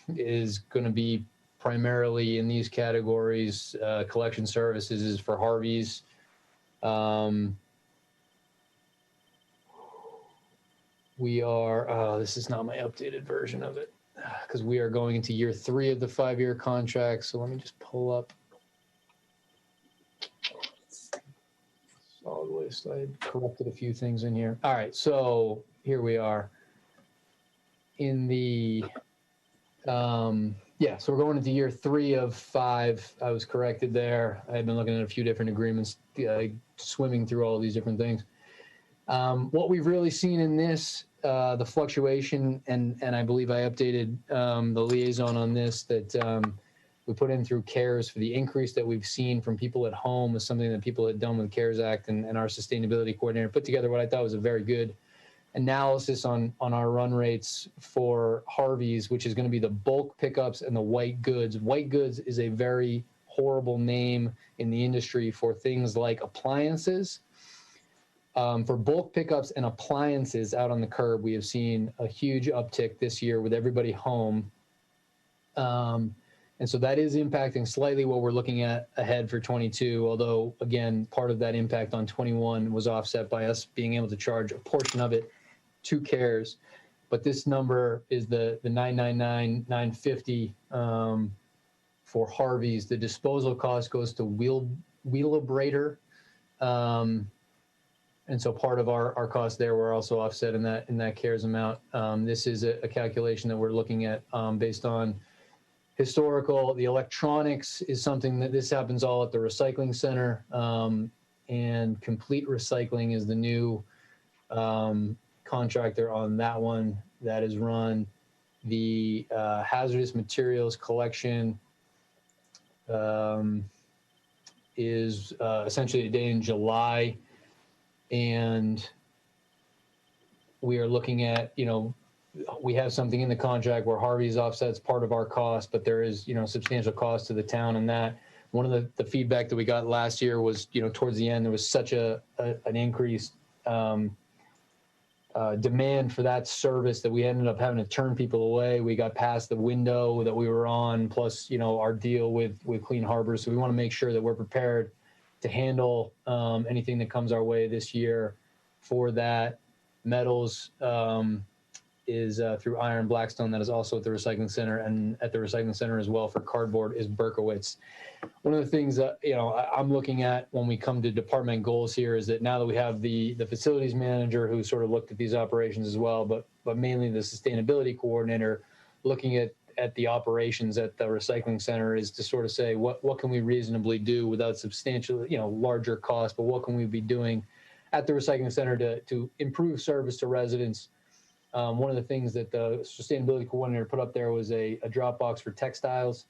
Speaker 4: is going to be primarily in these categories. Collection services is for Harvey's. We are, this is not my updated version of it because we are going into year 3 of the 5-year contract. So let me just pull up solid waste. I had corrected a few things in here. All right, so here we are in the, yeah, so we're going into year 3 of 5. I was corrected there. I had been looking at a few different agreements, swimming through all these different things. What we've really seen in this, the fluctuation, and I believe I updated the liaison on this, that we put in through CARES for the increase that we've seen from people at home is something that people had done with CARES Act, and our sustainability coordinator put together what I thought was a very good analysis on our run rates for Harvey's, which is going to be the bulk pickups and the white goods. White goods is a very horrible name in the industry for things like appliances. For bulk pickups and appliances out on the curb, we have seen a huge uptick this year with everybody home. And so that is impacting slightly what we're looking at ahead for 22, although, again, part of that impact on 21 was offset by us being able to charge a portion of it to CARES. But this number is the 999, 950 for Harvey's. The disposal cost goes to Wheelabrator. And so part of our cost there, we're also offset in that CARES amount. This is a calculation that we're looking at based on historical. The electronics is something that this happens all at the recycling center, and Complete Recycling is the new contractor on that one that is run. The hazardous materials collection is essentially a day in July, and we are looking at, we have something in the contract where Harvey's offsets part of our cost, but there is, substantial cost to the town in that. One of the feedback that we got last year was, towards the end, there was such an increased demand for that service that we ended up having to turn people away. We got past the window that we were on, plus, our deal with Clean Harbor. So we want to make sure that we're prepared to handle anything that comes our way this year for that. Metals is through Iron Blackstone. That is also at the recycling center, and at the recycling center as well for cardboard is Berkowitz. One of the things that I'm looking at when we come to department goals here is that now that we have the facilities manager who sort of looked at these operations as well, but mainly the sustainability coordinator looking at the operations at the recycling center, is to sort of say what can we reasonably do without substantial larger cost, but what can we be doing at the recycling center to improve service to residents. One of the things that the sustainability coordinator put up there was a drop box for textiles.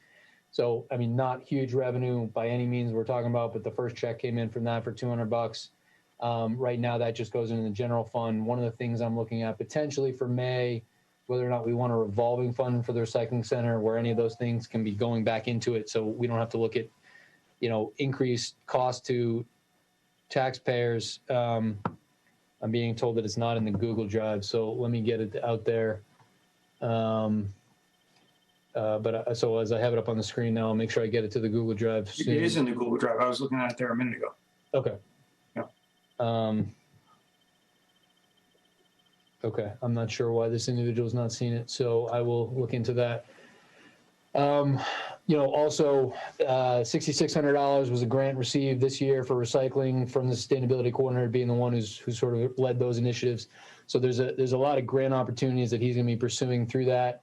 Speaker 4: So, I mean, not huge revenue by any means we're talking about, but the first check came in from that for $200. Right now, that just goes into the general fund. One of the things I'm looking at potentially for May, whether or not we want a revolving fund for the recycling center where any of those things can be going back into it. So we don't have to look at, increased cost to taxpayers. I'm being told that it's not in the Google Drive, so let me get it out there. So as I have it up on the screen now, I'll make sure I get it to the Google Drive soon.
Speaker 1: It is in the Google Drive. I was looking at it there a minute ago.
Speaker 4: Okay.
Speaker 1: Yeah.
Speaker 4: Okay, I'm not sure why this individual's not seen it, so I will look into that. Also, $6,600 was a grant received this year for recycling from the sustainability coordinator, being the one who sort of led those initiatives. So there's a lot of grant opportunities that he's going to be pursuing through that.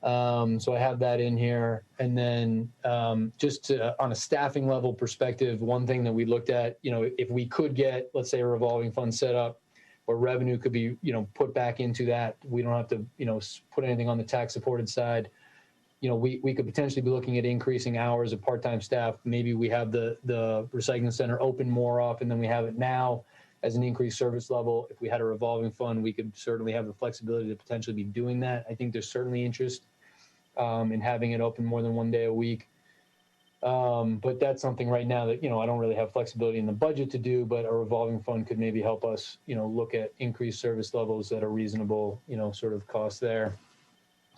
Speaker 4: So I have that in here. And then on a staffing level perspective, one thing that we looked at, if we could get, let's say, a revolving fund set up where revenue could be, put back into that, we don't have to, put anything on the tax supported side. We could potentially be looking at increasing hours of part-time staff. Maybe we have the recycling center open more often than we have it now as an increased service level. If we had a revolving fund, we could certainly have the flexibility to potentially be doing that. I think there's certainly interest in having it open more than one day a week. But that's something right now that, I don't really have flexibility in the budget to do, but a revolving fund could maybe help us, look at increased service levels at a reasonable, sort of cost there.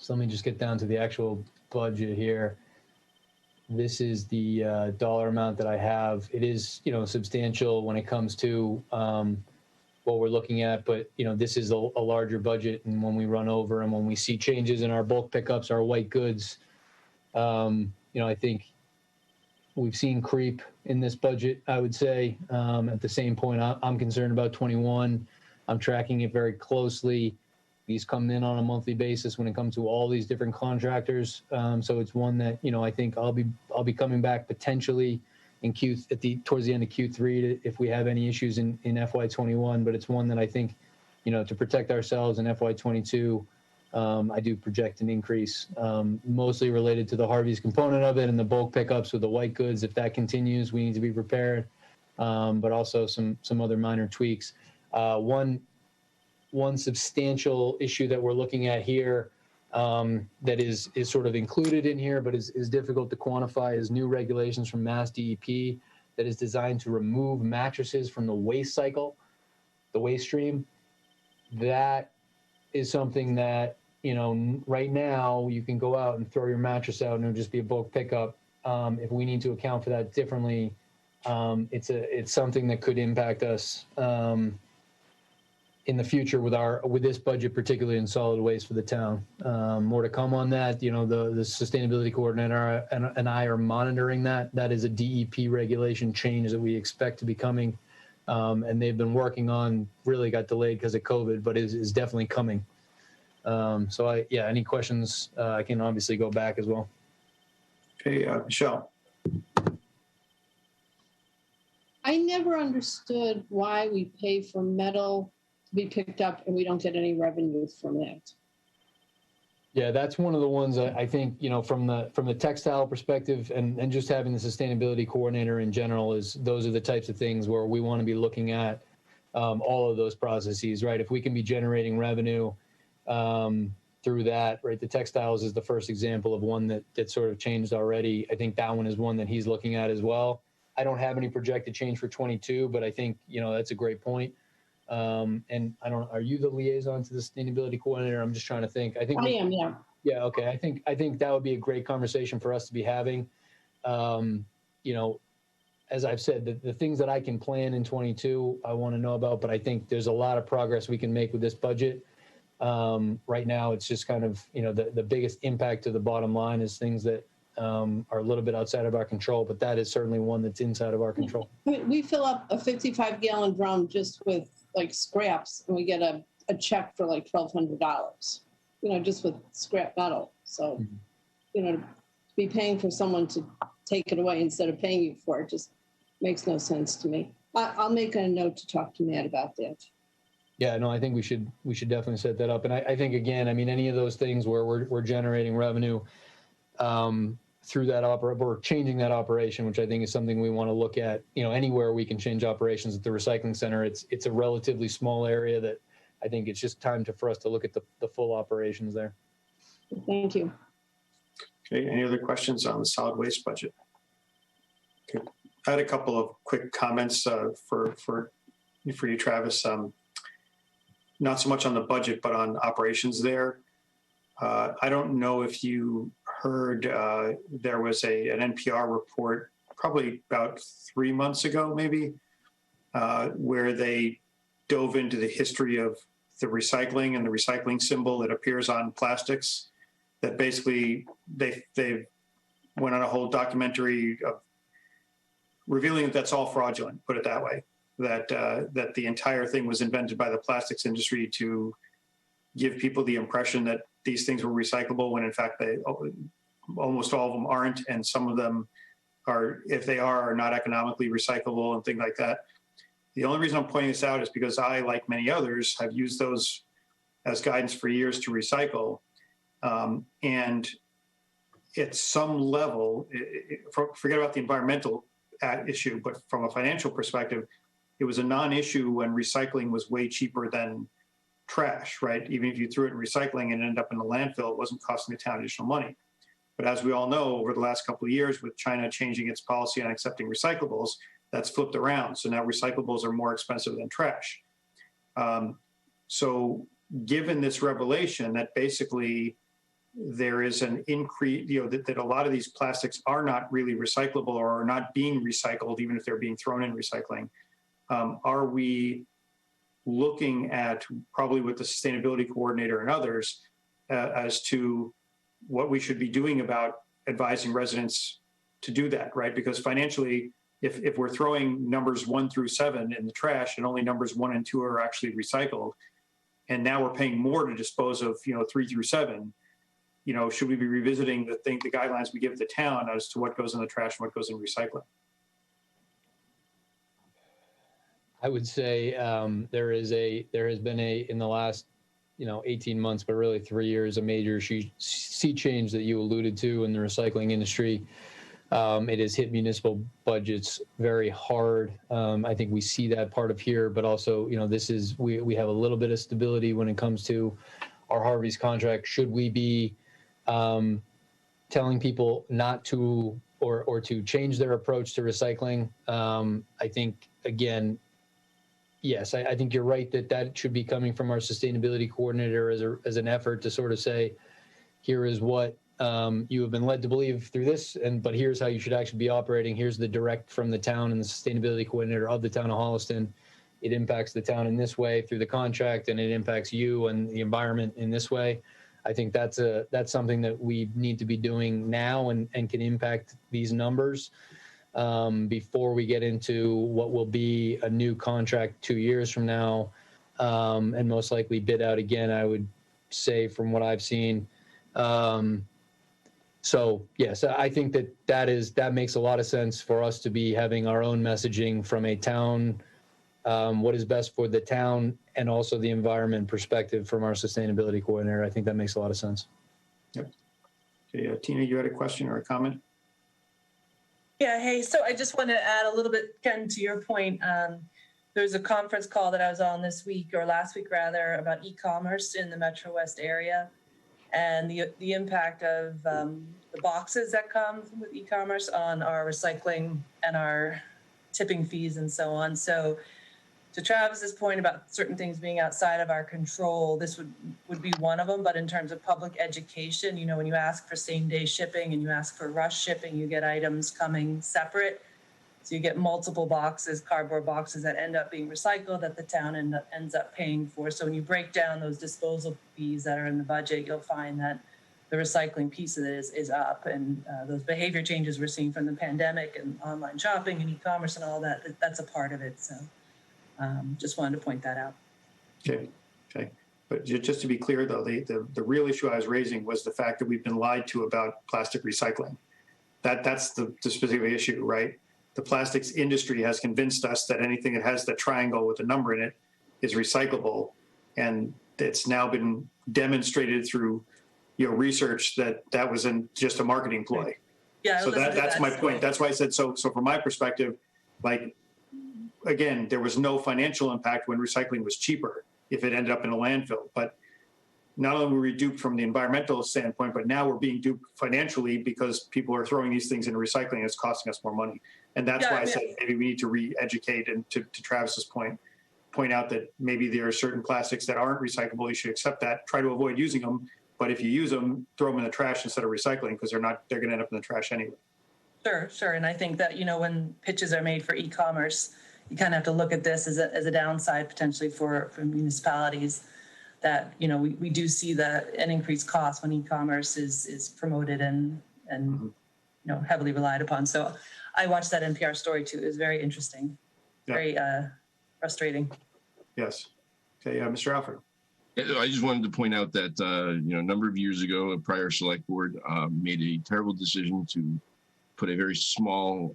Speaker 4: So let me just get down to the actual budget here. This is the dollar amount that I have. It is, substantial when it comes to what we're looking at, but this is a larger budget, and when we run over and when we see changes in our bulk pickups, our white goods, I think we've seen creep in this budget, I would say. At the same point, I'm concerned about 21. I'm tracking it very closely. These come in on a monthly basis when it comes to all these different contractors. So it's one that, I think I'll be coming back potentially in towards the end of Q3 if we have any issues in FY21. But it's one that I think, to protect ourselves in FY22, I do project an increase, mostly related to the Harvey's component of it and the bulk pickups with the white goods. If that continues, we need to be prepared. But also some other minor tweaks. One substantial issue that we're looking at here that is sort of included in here, but is difficult to quantify, is new regulations from Mass DEP that is designed to remove mattresses from the waste cycle, the waste stream. That is something that, right now you can go out and throw your mattress out and it'll just be a bulk pickup. If we need to account for that differently, it's something that could impact us in the future with this budget, particularly in solid waste for the town. More to come on that. The sustainability coordinator and I are monitoring that. That is a DEP regulation change that we expect to be coming. And they've been working on, really got delayed because of COVID, but is definitely coming. Any questions, I can obviously go back as well.
Speaker 1: Okay, Michelle.
Speaker 9: I never understood why we pay for metal to be picked up and we don't get any revenue from that.
Speaker 4: Yeah, that's one of the ones I think, from the textile perspective and just having the sustainability coordinator in general, those are the types of things where we want to be looking at all of those processes, right? If we can be generating revenue, through that, right? The textiles is the first example of one that sort of changed already. I think that one is one that he's looking at as well. I don't have any projected change for 22, but I think, that's a great point. And are you the liaison to the sustainability coordinator? I'm just trying to think.
Speaker 9: I am, yeah.
Speaker 4: Yeah. Okay. I think that would be a great conversation for us to be having. As I've said, the things that I can plan in 22, I want to know about, but I think there's a lot of progress we can make with this budget. Right now, it's just kind of, the biggest impact to the bottom line is things that are a little bit outside of our control, but that is certainly one that's inside of our control.
Speaker 9: We fill up a 55-gallon drum just with like scraps, and we get a check for like $1,200, just with scrap metal. So, to be paying for someone to take it away instead of paying you for it just makes no sense to me. I'll make a note to talk to Matt about that.
Speaker 4: Yeah, no, I think we should definitely set that up. And I think, again, any of those things where we're generating revenue through that or changing that operation, which I think is something we want to look at, anywhere we can change operations at the recycling center. It's a relatively small area that I think it's just time for us to look at the full operations there.
Speaker 9: Thank you.
Speaker 1: Okay, any other questions on the solid waste budget? Okay. I had a couple of quick comments for you, Travis. Not so much on the budget, but on operations there. I don't know if you heard there was an NPR report probably about 3 months ago, maybe, where they dove into the history of the recycling and the recycling symbol that appears on plastics. That basically they went on a whole documentary of revealing that that's all fraudulent, put it that way, that the entire thing was invented by the plastics industry to give people the impression that these things were recyclable when in fact almost all of them aren't, and some of them are, if they are not economically recyclable and things like that. The only reason I'm pointing this out is because I, like many others, have used those as guidance for years to recycle. And at some level, forget about the environmental issue, but from a financial perspective, it was a non-issue when recycling was way cheaper than trash, right? Even if you threw it in recycling and ended up in the landfill, it wasn't costing the town additional money. But as we all know, over the last couple of years, with China changing its policy on accepting recyclables, that's flipped around. So now recyclables are more expensive than trash. So given this revelation that basically there is an increase, that a lot of these plastics are not really recyclable or are not being recycled, even if they're being thrown in recycling, are we looking at, probably with the sustainability coordinator and others, as to what we should be doing about advising residents to do that, right? Because financially, if we're throwing numbers 1 through 7 in the trash and only numbers 1 and 2 are actually recycled, and now we're paying more to dispose of 3 through 7, should we be revisiting the guidelines we give the town as to what goes in the trash and what goes in recycling?
Speaker 4: I would say there has been in the last 18 months, but really 3 years, a major sea change that you alluded to in the recycling industry. It has hit municipal budgets very hard. I think we see that part of here, but also, we have a little bit of stability when it comes to our Harvey's contract. Should we be telling people not to or to change their approach to recycling? I think, again, yes, I think you're right that should be coming from our sustainability coordinator as an effort to sort of say, here is what you have been led to believe through this, but here's how you should actually be operating. Here's the direct from the town and the sustainability coordinator of the town of Holliston. It impacts the town in this way through the contract, and it impacts you and the environment in this way. I think that's something that we need to be doing now and can impact these numbers before we get into what will be a new contract 2 years from now, and most likely bid out again, I would say, from what I've seen. So yes, I think that makes a lot of sense for us to be having our own messaging from a town, what is best for the town and also the environment perspective from our sustainability coordinator. I think that makes a lot of sense.
Speaker 1: Yep. Okay, Tina, you had a question or a comment?
Speaker 10: Yeah, hey, so I just want to add a little bit, Ken, to your point. There's a conference call that I was on this week, or last week rather, about e-commerce in the Metro West area. and the impact of the boxes that come with e-commerce on our recycling and our tipping fees and so on. So to Travis's point about certain things being outside of our control, this would be one of them. But in terms of public education, you know, when you ask for same day shipping and you ask for rush shipping, you get items coming separate. So you get multiple boxes, cardboard boxes that end up being recycled that the town ends up paying for. So when you break down those disposal fees that are in the budget, you'll find that the recycling piece of it is up. And those behavior changes we're seeing from the pandemic and online shopping and e-commerce and all that, that's a part of it. So just wanted to point that out.
Speaker 1: Okay. But just to be clear, though, the real issue I was raising was the fact that we've been lied to about plastic recycling. That's the specific issue, right? The plastics industry has convinced us that anything that has the triangle with a number in it is recyclable, and it's now been demonstrated through research that was just a marketing ploy.
Speaker 10: Yeah.
Speaker 1: So that's my point. That's why I said so. So from my perspective, like, again, there was no financial impact when recycling was cheaper if it ended up in a landfill. But not only were we duped from the environmental standpoint, but now we're being duped financially because people are throwing these things into recycling and it's costing us more money. And that's why I said maybe we need to re-educate, and to Travis's point out that maybe there are certain plastics that aren't recyclable. You should accept that, try to avoid using them. But if you use them, throw them in the trash instead of recycling, because they're going to end up in the trash anyway. Sure.
Speaker 10: And I think that, when pitches are made for e-commerce, you kind of have to look at this as a downside potentially for municipalities, that, we do see an increased cost when e-commerce is promoted and heavily relied upon. So I watched that NPR story too. It was very interesting, very frustrating.
Speaker 1: Yes. Okay, Mr. Alford.
Speaker 2: I just wanted to point out that, a number of years ago, a prior select board made a terrible decision to put a very small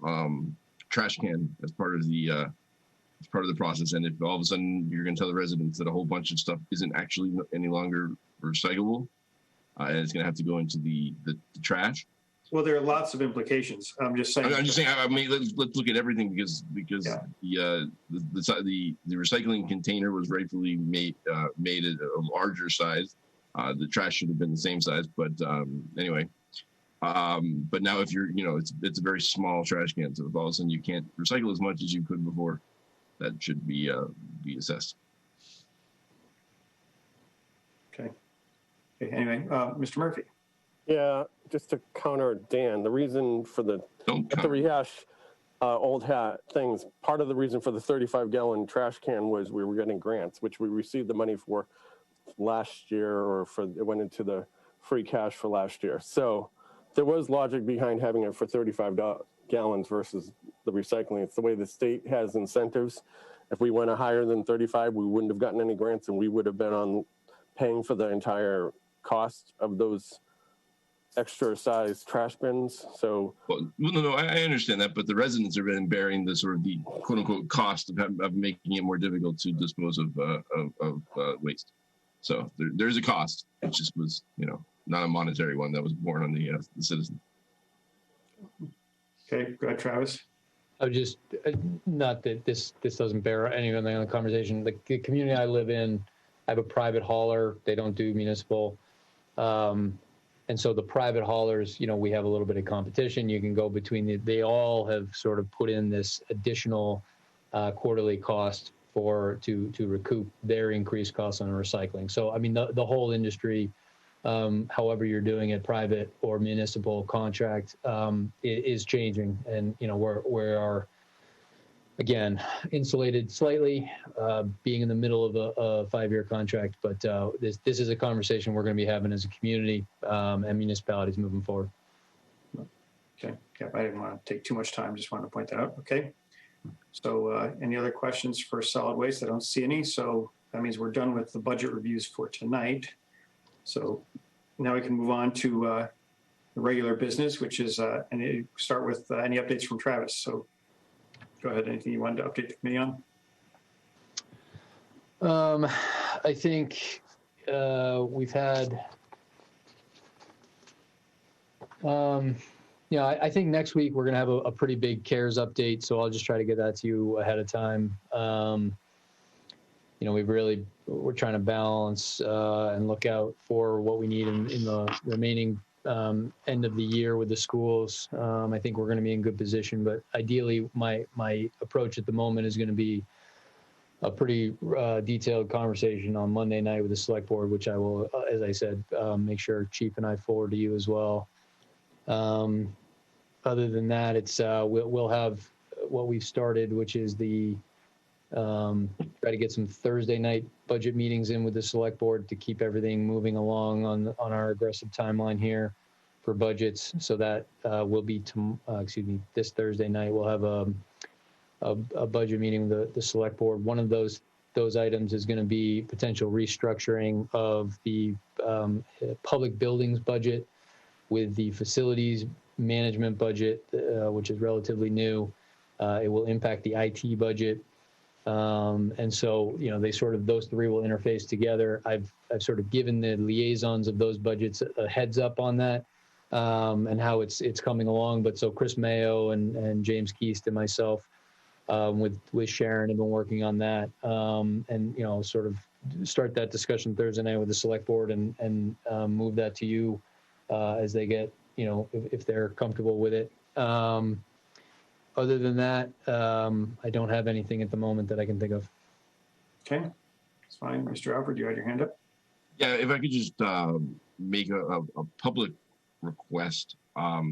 Speaker 2: trash can as part of the process. And if all of a sudden you're going to tell the residents that a whole bunch of stuff isn't actually any longer recyclable, and it's going to have to go into the
Speaker 1: trash. Well, there are lots of implications. I'm just saying.
Speaker 2: I mean, let's look at everything because the recycling container was rightfully made at a larger size. The trash should have been the same size, but anyway. But now if you're, it's a very small trash can, so if all of a sudden you can't recycle as much as you could before, that should be assessed.
Speaker 1: Okay. Anyway, Mr. Murphy.
Speaker 5: Yeah, just to counter Dan, the reason for to rehash old hat things, part of the reason for the 35-gallon trash can was we were getting grants, which we received the money for last year, it went into the free cash for last year. So there was logic behind having it for 35 gallons versus the recycling. It's the way the state has incentives. If we went higher than 35, we wouldn't have gotten any grants, and we would have been on paying for the entire cost of those extra size trash bins. So
Speaker 2: no, I understand that, but the residents are then bearing the sort of the quote unquote cost of making it more difficult to dispose of waste. So there's a cost. It just was, not a monetary one that was borne on the citizen.
Speaker 1: Okay, go ahead, Travis.
Speaker 4: I would just, not that this doesn't bear anything on the conversation. The community I live in, I have a private hauler. They don't do municipal. And so the private haulers, we have a little bit of competition. You can go between they all have sort of put in this additional quarterly cost to recoup their increased costs on recycling. So, I mean, the whole industry, however you're doing it, private or municipal contract, is changing. And, we are, again, insulated slightly, being in the middle of a 5-year contract. But this is a conversation we're going to be having as a community and municipalities moving forward.
Speaker 1: Okay. Yeah, I didn't want to take too much time. Just wanted to point that out. Okay. So any other questions for solid waste? I don't see any. So that means we're done with the budget reviews for tonight. So now we can move on to the regular business, which is, and start with any updates from Travis. So go ahead. Anything you wanted to update the committee on?
Speaker 4: I think we've had, I think next week we're going to have a pretty big CARES update. So I'll just try to get that to you ahead of time. we're trying to balance and look out for what we need in the remaining end of the year with the schools. I think we're going to be in good position, but ideally my approach at the moment is going to be a pretty detailed conversation on Monday night with the select board, which I will, as I said, make sure Chief and I forward to you as well. Other than that, it's we'll have what we've started, which is the try to get some Thursday night budget meetings in with the select board to keep everything moving along on our aggressive timeline here for budgets. So that will be this Thursday night. We'll have a budget meeting with the select board. One of those items is going to be potential restructuring of the public buildings budget with the facilities management budget, which is relatively new. It will impact the IT budget. And so, those three will interface together. I've sort of given the liaisons of those budgets a heads up on that, and how it's coming along. But so Chris Mayo and James Keast and myself, with Sharon have been working on that, and sort of start that discussion Thursday night with the select board and move that to you as they get, if they're comfortable with it. Other than that, I don't have anything at the moment that I can think of.
Speaker 1: Okay, that's fine. Mr. Alford, you had your hand up?
Speaker 2: Yeah, if I could just make a public request. There have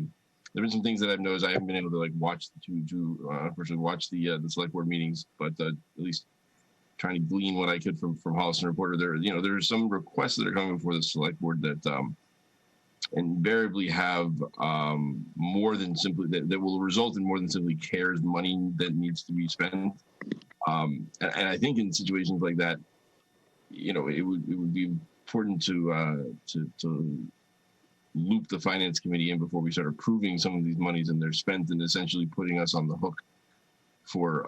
Speaker 2: been some things that I've noticed. I haven't been able to watch unfortunately watch the select board meetings, but at least trying to glean what I could from Holliston Reporter. There are some requests that are coming before the select board that invariably have more than simply that will result in more than simply CARES money that needs to be spent. And I think in situations like that, it would be important to loop the finance committee in before we start approving some of these monies and they're spent, and essentially putting us on the hook for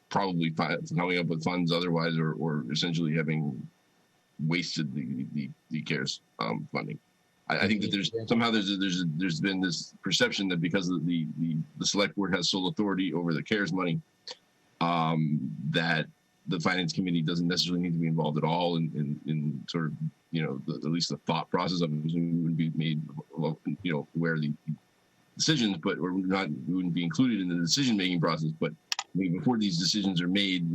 Speaker 2: probably coming up with funds otherwise, or essentially having wasted the CARES funding. I think that there's been this perception that because of the select board has sole authority over the CARES money, that the finance committee doesn't necessarily need to be involved at all in sort of at least the thought process of it. We wouldn't be made aware of the decisions, but we wouldn't be included in the decision making process. But before these decisions are made,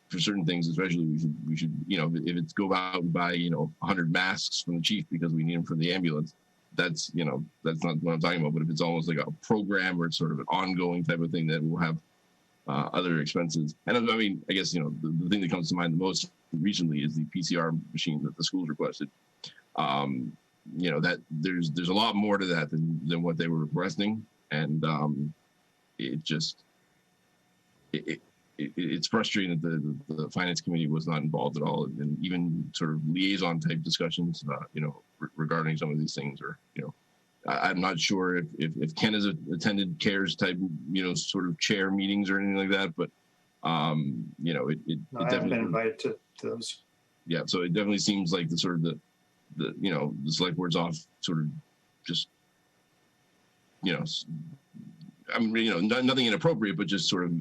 Speaker 2: for certain things, especially we should if it's go out and buy 100 masks from the chief because we need them for the ambulance, that's not what I'm talking about. But if it's almost like a program or it's sort of an ongoing type of thing that will have other expenses, and I guess the thing that comes to mind the most recently is the PCR machine that the schools requested. That there's a lot more to that than what they were requesting, and it's frustrating that the finance committee was not involved at all, and even sort of liaison type discussions, regarding some of these things. Or I'm not sure if Ken has attended CARES type sort of chair meetings or anything like that, but
Speaker 1: I haven't been invited to those.
Speaker 2: Yeah, so it definitely seems like the sort of the select board's off sort of just nothing inappropriate, but just sort of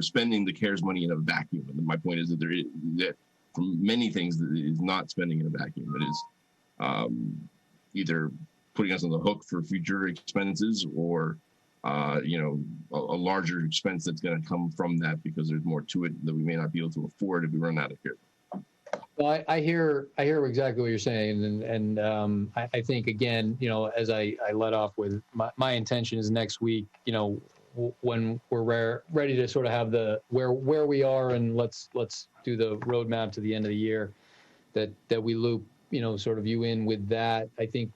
Speaker 2: spending the CARES money in a vacuum. And my point is that for many things that it is not spending in a vacuum. It is either putting us on the hook for future expenses, or a larger expense that's going to come from that because there's more to it that we may not be able to afford if we run out of here.
Speaker 4: Well, I hear exactly what you're saying, and I think again, as I let off with, my intention is next week, when we're ready to sort of have the where we are, and let's do the roadmap to the end of the year, that we loop sort of you in with that. I think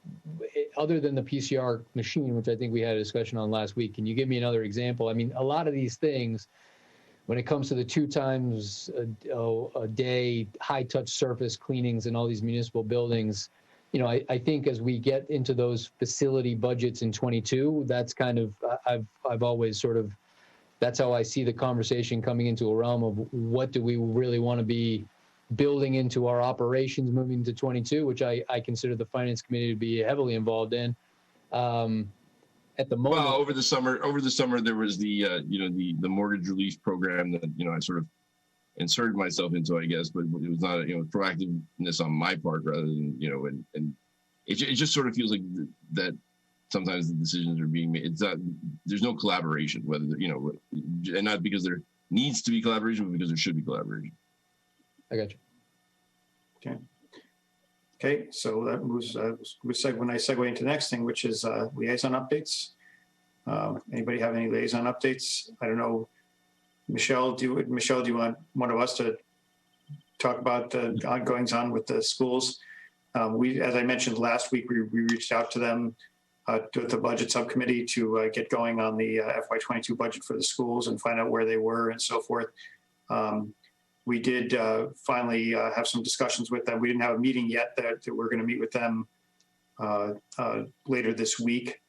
Speaker 4: other than the PCR machine, which I think we had a discussion on last week, can you give me another example? I mean, a lot of these things, when it comes to the 2 times a day high touch surface cleanings in all these municipal buildings, I think as we get into those facility budgets in 22, that's kind of, I've always sort of, that's how I see the conversation coming into a realm of what do we really want to be building into our operations moving to 22, which I consider the finance committee to be heavily involved in. at the moment.
Speaker 2: Well, over the summer, there was the the mortgage relief program that I sort of inserted myself into, I guess, but it was not proactiveness on my part rather than and it just sort of feels like that sometimes the decisions are being made. It's not, there's no collaboration, whether and not because there needs to be collaboration, but because there should be collaboration.
Speaker 4: I got you.
Speaker 1: Okay, so that moves when I segue into the next thing, which is liaison updates. Anybody have any liaison updates? I don't know. Michelle, do you want one of us to talk about the ongoings on with the schools? As I mentioned last week, we reached out to them, to the budget subcommittee, to get going on the FY22 budget for the schools and find out where they were and so forth. We did finally have some discussions with them. We didn't have a meeting yet. That we're going to meet with them later this week.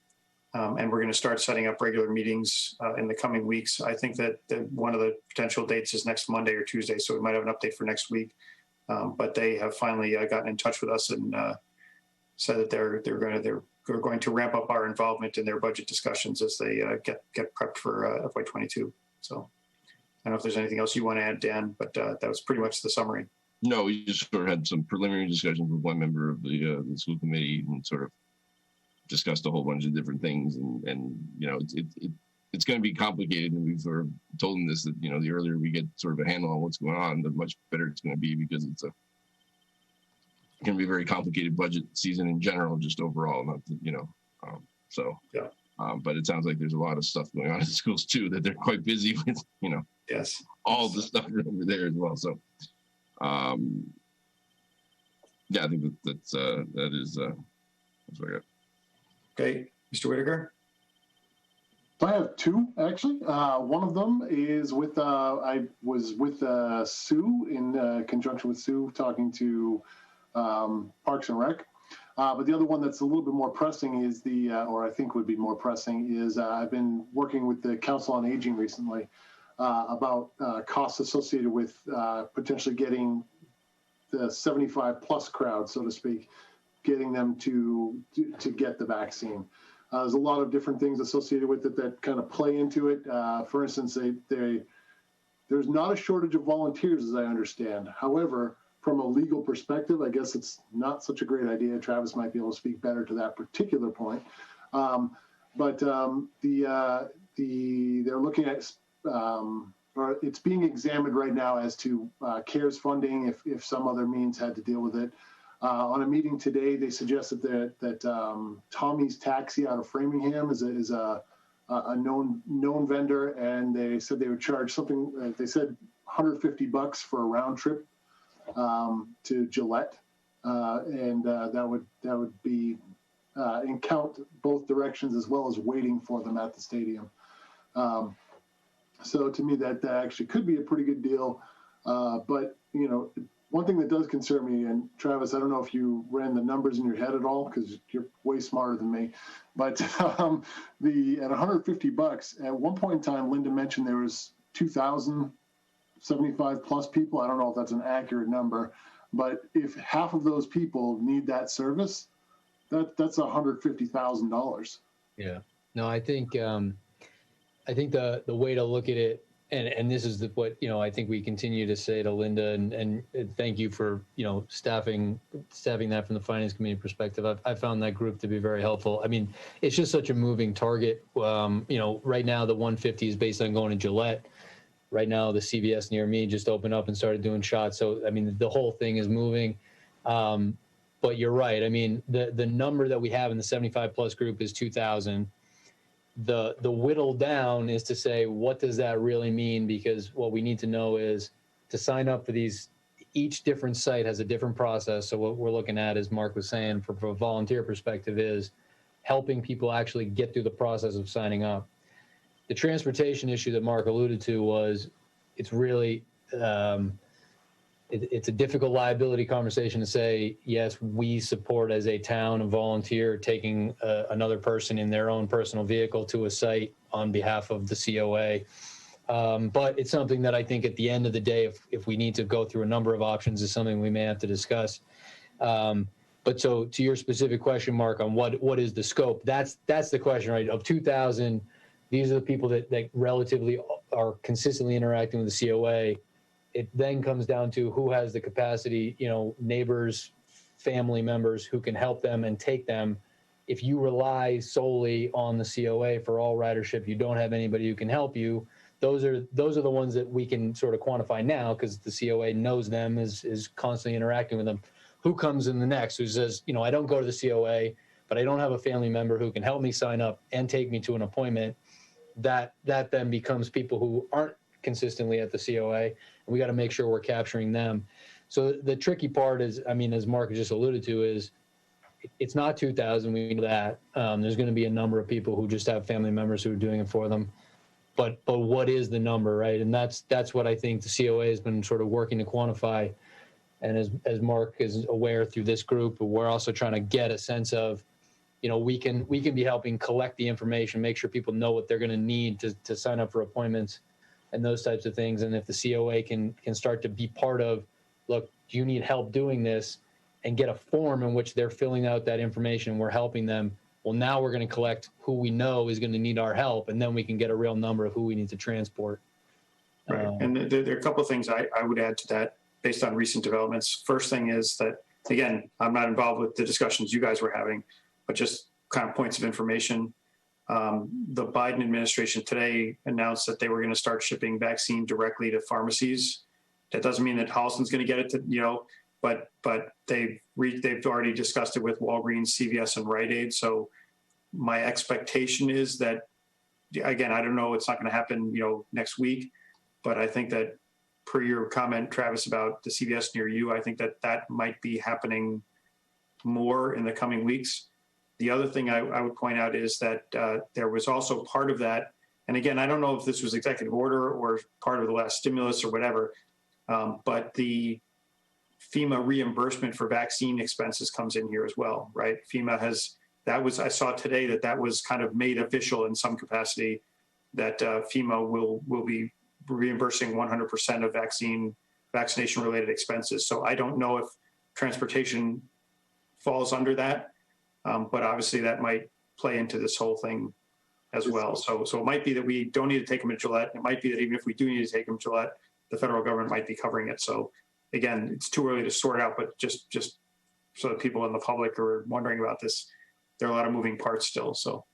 Speaker 1: And we're going to start setting up regular meetings in the coming weeks. I think that one of the potential dates is next Monday or Tuesday, so we might have an update for next week. But they have finally gotten in touch with us and said that they're going to ramp up our involvement in their budget discussions as they get prepped for FY22. So I don't know if there's anything else you want to add, Dan, but that was pretty much the summary.
Speaker 2: No, we just sort of had some preliminary discussions with one member of the school committee and sort of discussed a whole bunch of different things, and it's going to be complicated, and we've sort of told them this, that the earlier we get sort of a handle on what's going on, the much better it's going to be, because it's going to be a very complicated budget season in general, just overall, not yeah. But it sounds like there's a lot of stuff going on in schools too, that they're quite busy with,
Speaker 1: yes,
Speaker 2: all the stuff over there as well. So yeah, I think that's what I got.
Speaker 1: Okay, Mr. Whitaker.
Speaker 11: I have two, actually. One of them is with, I was with Sue in conjunction with Sue talking to Parks and Rec. But the other one that's a little bit more pressing is or I think would be more pressing, is I've been working with the Council on Aging recently about costs associated with potentially getting the 75 plus crowd, so to speak, getting them to get the vaccine. There's a lot of different things associated with it that kind of play into it. For instance, there's not a shortage of volunteers, as I understand. However, from a legal perspective, I guess it's not such a great idea. Travis might be able to speak better to that particular point. But they're looking at, or it's being examined right now as to CARES funding, if some other means had to deal with it. On a meeting today, they suggested that Tommy's Taxi out of Framingham is a known vendor, and they said they would charge something. They said $150 for a round trip to Gillette, and that would be and count both directions as well as waiting for them at the stadium. So to me, that actually could be a pretty good deal, but one thing that does concern me, and Travis, I don't know if you ran the numbers in your head at all, because you're way smarter than me, but at $150, at one point in time, Linda mentioned there was 2,075 plus people. I don't know if that's an accurate number, but if half of those people need that service, that's $150,000.
Speaker 4: Yeah. No, I think the way to look at it, and this is what I think we continue to say to Linda, and thank you for staffing that from the finance committee perspective. I found that group to be very helpful. I mean, it's just such a moving target. Right now the 150 is based on going to Gillette. Right now the CVS near me just opened up and started doing shots. So I mean, the whole thing is moving. But you're right. I mean, the number that we have in the 75 plus group is 2,000. The whittle down is to say, what does that really mean? Because what we need to know is to sign up for these, each different site has a different process. So what we're looking at, as Mark was saying, from a volunteer perspective, is helping people actually get through the process of signing up. The transportation issue that Mark alluded to was, it's really, it's a difficult liability conversation to say, yes, we support as a town, a volunteer taking another person in their own personal vehicle to a site on behalf of the COA. But it's something that I think at the end of the day, if we need to go through a number of options, is something we may have to discuss. But so to your specific question, Mark, on what is the scope? That's the question, right? Of 2,000, these are the people that relatively are consistently interacting with the COA. It then comes down to who has the capacity, neighbors, family members who can help them and take them. If you rely solely on the COA for all ridership, you don't have anybody who can help you. Those are the ones that we can sort of quantify now because the COA knows them, is constantly interacting with them. Who comes in the next? Who says, I don't go to the COA, but I don't have a family member who can help me sign up and take me to an appointment. That then becomes people who aren't consistently at the COA, and we got to make sure we're capturing them. So the tricky part is, as Mark just alluded to, is it's not 2,000. We know that. There's going to be a number of people who just have family members who are doing it for them. But what is the number, right? And that's what I think the COA has been sort of working to quantify. And as Mark is aware through this group, we're also trying to get a sense of, we can be helping collect the information, make sure people know what they're going to need to sign up for appointments and those types of things. And if the COA can start to be part of, look, do you need help doing this, and get a form in which they're filling out that information and we're helping them. Well, now we're going to collect who we know is going to need our help, and then we can get a real number of who we need to transport.
Speaker 1: Right. And there are a couple of things I would add to that based on recent developments. First thing is that, again, I'm not involved with the discussions you guys were having, but just kind of points of information. The Biden administration today announced that they were going to start shipping vaccine directly to pharmacies. That doesn't mean that Holliston's going to get it to, but they've already discussed it with Walgreens, CVS, and Rite Aid. So my expectation is that, again, I don't know, it's not going to happen, next week, but I think that per your comment, Travis, about the CVS near you, I think that might be happening more in the coming weeks. The other thing I would point out is that there was also part of that, and again, I don't know if this was executive order or part of the last stimulus or whatever, but the FEMA reimbursement for vaccine expenses comes in here as well, right? FEMA I saw today that was kind of made official in some capacity, that FEMA will be reimbursing 100% of vaccination related expenses. So I don't know if transportation falls under that, but obviously that might play into this whole thing as well. So it might be that we don't need to take them to Gillette. It might be that even if we do need to take them to Gillette, the federal government might be covering it. So again, it's too early to sort out, but just so that people in the public are wondering about this, there are a lot of moving parts still. So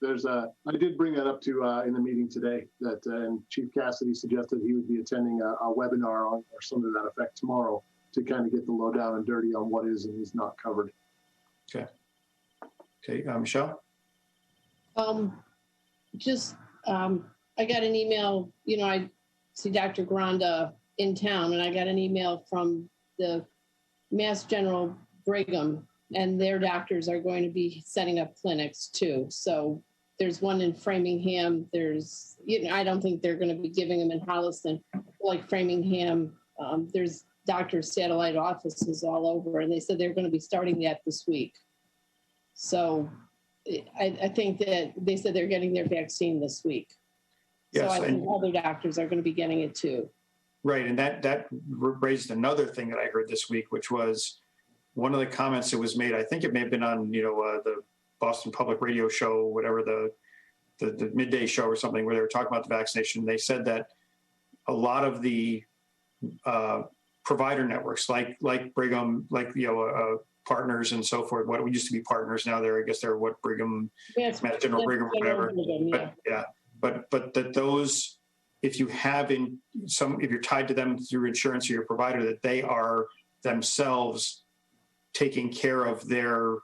Speaker 11: I did bring that up to in the meeting today, that and Chief Cassidy suggested he would be attending a webinar on or something to that effect tomorrow to kind of get the lowdown and dirty on what is and is not covered.
Speaker 1: Okay, Michelle.
Speaker 9: I got an email. I see Dr. Granda in town, and I got an email from the Mass General Brigham, and their doctors are going to be setting up clinics too. So there's one in Framingham. There's, I don't think they're going to be giving them in Holliston, like Framingham. There's doctors' satellite offices all over, and they said they're going to be starting that this week. So I think that they said they're getting their vaccine this week.
Speaker 1: Yes,
Speaker 9: so I think other doctors are going to be getting it too.
Speaker 1: Right, and that raised another thing that I heard this week, which was one of the comments that was made. I think it may have been on the Boston Public Radio show, whatever the midday show or something, where they were talking about the vaccination. They said that a lot of the provider networks, like Brigham, Partners and so forth. What used to be Partners, now I guess they're what Brigham, Mass General Brigham, or whatever. But that those, if you're tied to them through insurance or your provider, that they are themselves taking care of their.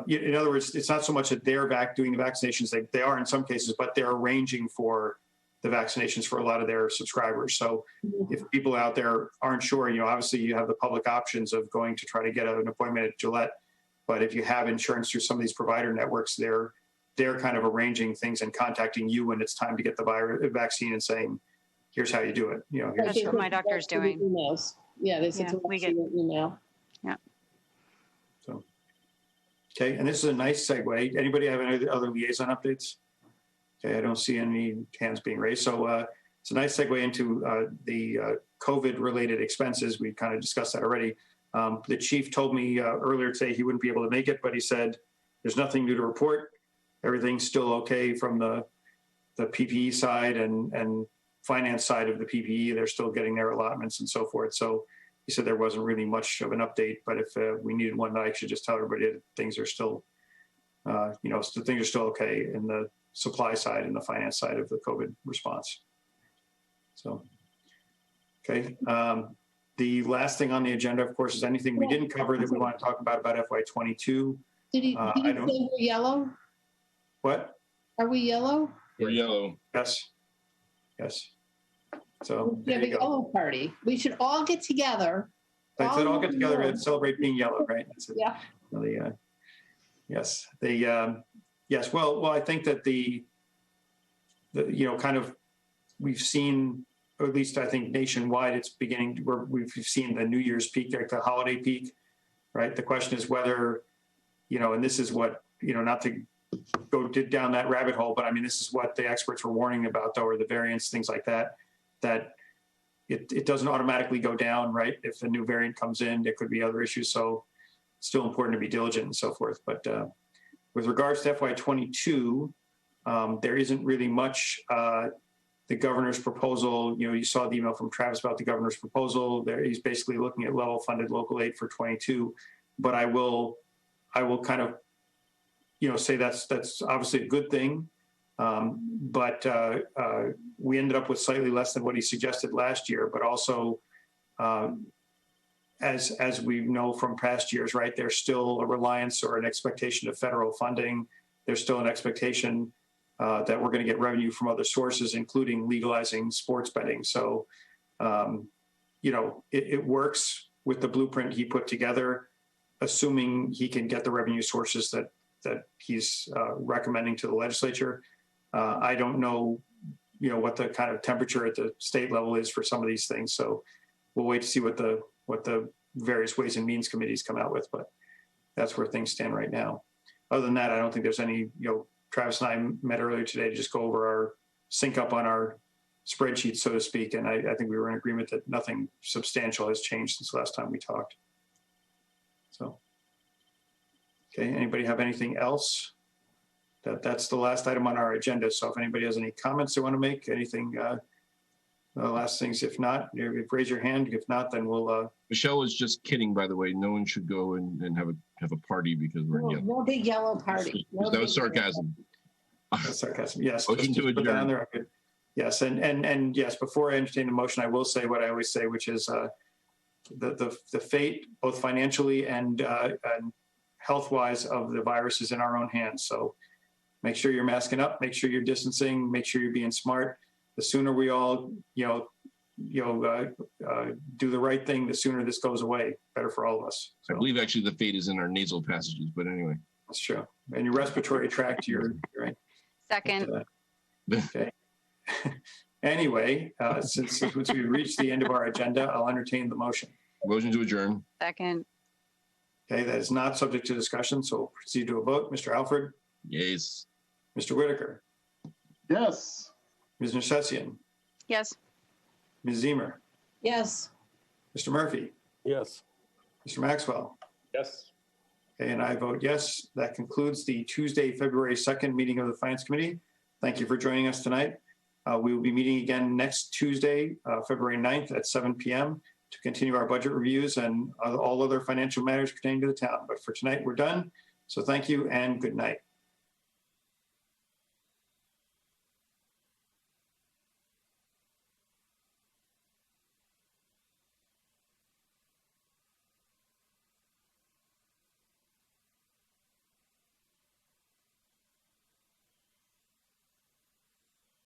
Speaker 1: In other words, it's not so much that they're doing the vaccinations; they are in some cases, but they're arranging for the vaccinations for a lot of their subscribers. So if people out there aren't sure, obviously you have the public options of going to try to get an appointment at Gillette. But if you have insurance through some of these provider networks, they're kind of arranging things and contacting you when it's time to get the vaccine and saying, here's how you do it.
Speaker 8: That's what my doctor's doing.
Speaker 9: Emails. Yeah, they said
Speaker 8: we get
Speaker 9: an email.
Speaker 8: Yeah.
Speaker 1: So, okay, and this is a nice segue. Anybody have any other liaison updates? Okay, I don't see any hands being raised. So it's a nice segue into the COVID-related expenses. We kind of discussed that already. The chief told me earlier today he wouldn't be able to make it, but he said there's nothing new to report. Everything's still okay from the PPE side and finance side of the PPE. They're still getting their allotments and so forth. So he said there wasn't really much of an update, but if we needed one, I should just tell everybody that things are still, things are still okay in the supply side and the finance side of the COVID response. So, okay. The last thing on the agenda, of course, is anything we didn't cover that we want to talk about FY22.
Speaker 9: Did he say we're yellow?
Speaker 1: What?
Speaker 9: Are we yellow?
Speaker 2: We're yellow.
Speaker 1: Yes. Yes. So
Speaker 9: We have a yellow party. We should all get together.
Speaker 1: They said all get together and celebrate being yellow, right? That's it.
Speaker 9: Yeah.
Speaker 1: Yes. Yes. Well, I think that the kind of we've seen, or at least I think nationwide, it's beginning where we've seen the New Year's peak, like the holiday peak, right? The question is whether, and this is what, not to go down that rabbit hole, but I mean, this is what the experts were warning about, though, or the variants, things like that, that it doesn't automatically go down, right? If a new variant comes in, there could be other issues. So it's still important to be diligent and so forth. But with regards to FY22, there isn't really much. The governor's proposal, you saw the email from Travis about the governor's proposal. There, he's basically looking at level funded local aid for 22. But I will kind of, say that's obviously a good thing. But we ended up with slightly less than what he suggested last year. But also, as we know from past years, right, there's still a reliance or an expectation of federal funding. There's still an expectation that we're going to get revenue from other sources, including legalizing sports betting. So, it works with the blueprint he put together, assuming he can get the revenue sources that he's recommending to the legislature. I don't know, what the kind of temperature at the state level is for some of these things. So we'll wait to see what the various Ways and Means committees come out with, but that's where things stand right now. Other than that, I don't think there's any, Travis and I met earlier today to just go over our sync up on our spreadsheet, so to speak. And I think we were in agreement that nothing substantial has changed since the last time we talked. So, okay, anybody have anything else? That's the last item on our agenda. So if anybody has any comments they want to make, anything, last things, if not, raise your hand. If not, then we'll.
Speaker 2: Michelle was just kidding, by the way. No one should go and have a party because we're in yellow.
Speaker 9: No big yellow party.
Speaker 2: That was sarcasm.
Speaker 1: Sarcasm. Yes.
Speaker 2: Motion to adjourn.
Speaker 1: Yes, and yes. Before I entertain the motion, I will say what I always say, which is the fate, both financially and health-wise, of the virus is in our own hands. So make sure you're masking up. Make sure you're distancing. Make sure you're being smart. The sooner we all, do the right thing, the sooner this goes away. Better for all of us. So,
Speaker 2: I believe actually the fate is in our nasal passages, but anyway.
Speaker 1: That's true. And your respiratory tract, you're right.
Speaker 8: Second.
Speaker 1: Okay. Anyway, since we've reached the end of our agenda, I'll entertain the motion.
Speaker 2: Motion to adjourn.
Speaker 8: Second.
Speaker 1: Okay, that is not subject to discussion, so we'll proceed to a vote. Mr. Alford?
Speaker 2: Yes.
Speaker 1: Mr. Whitaker?
Speaker 11: Yes.
Speaker 1: Ms. Nersessian?
Speaker 8: Yes.
Speaker 1: Ms. Zemer?
Speaker 9: Yes.
Speaker 1: Mr. Murphy?
Speaker 5: Yes.
Speaker 1: Mr. Maxwell?
Speaker 6: Yes.
Speaker 1: Okay, and I vote yes. That concludes the Tuesday, February 2nd meeting of the Finance Committee. Thank you for joining us tonight. We will be meeting again next Tuesday, February 9th at 7 p.m. to continue our budget reviews and all other financial matters pertaining to the town. But for tonight, we're done. So thank you and good night.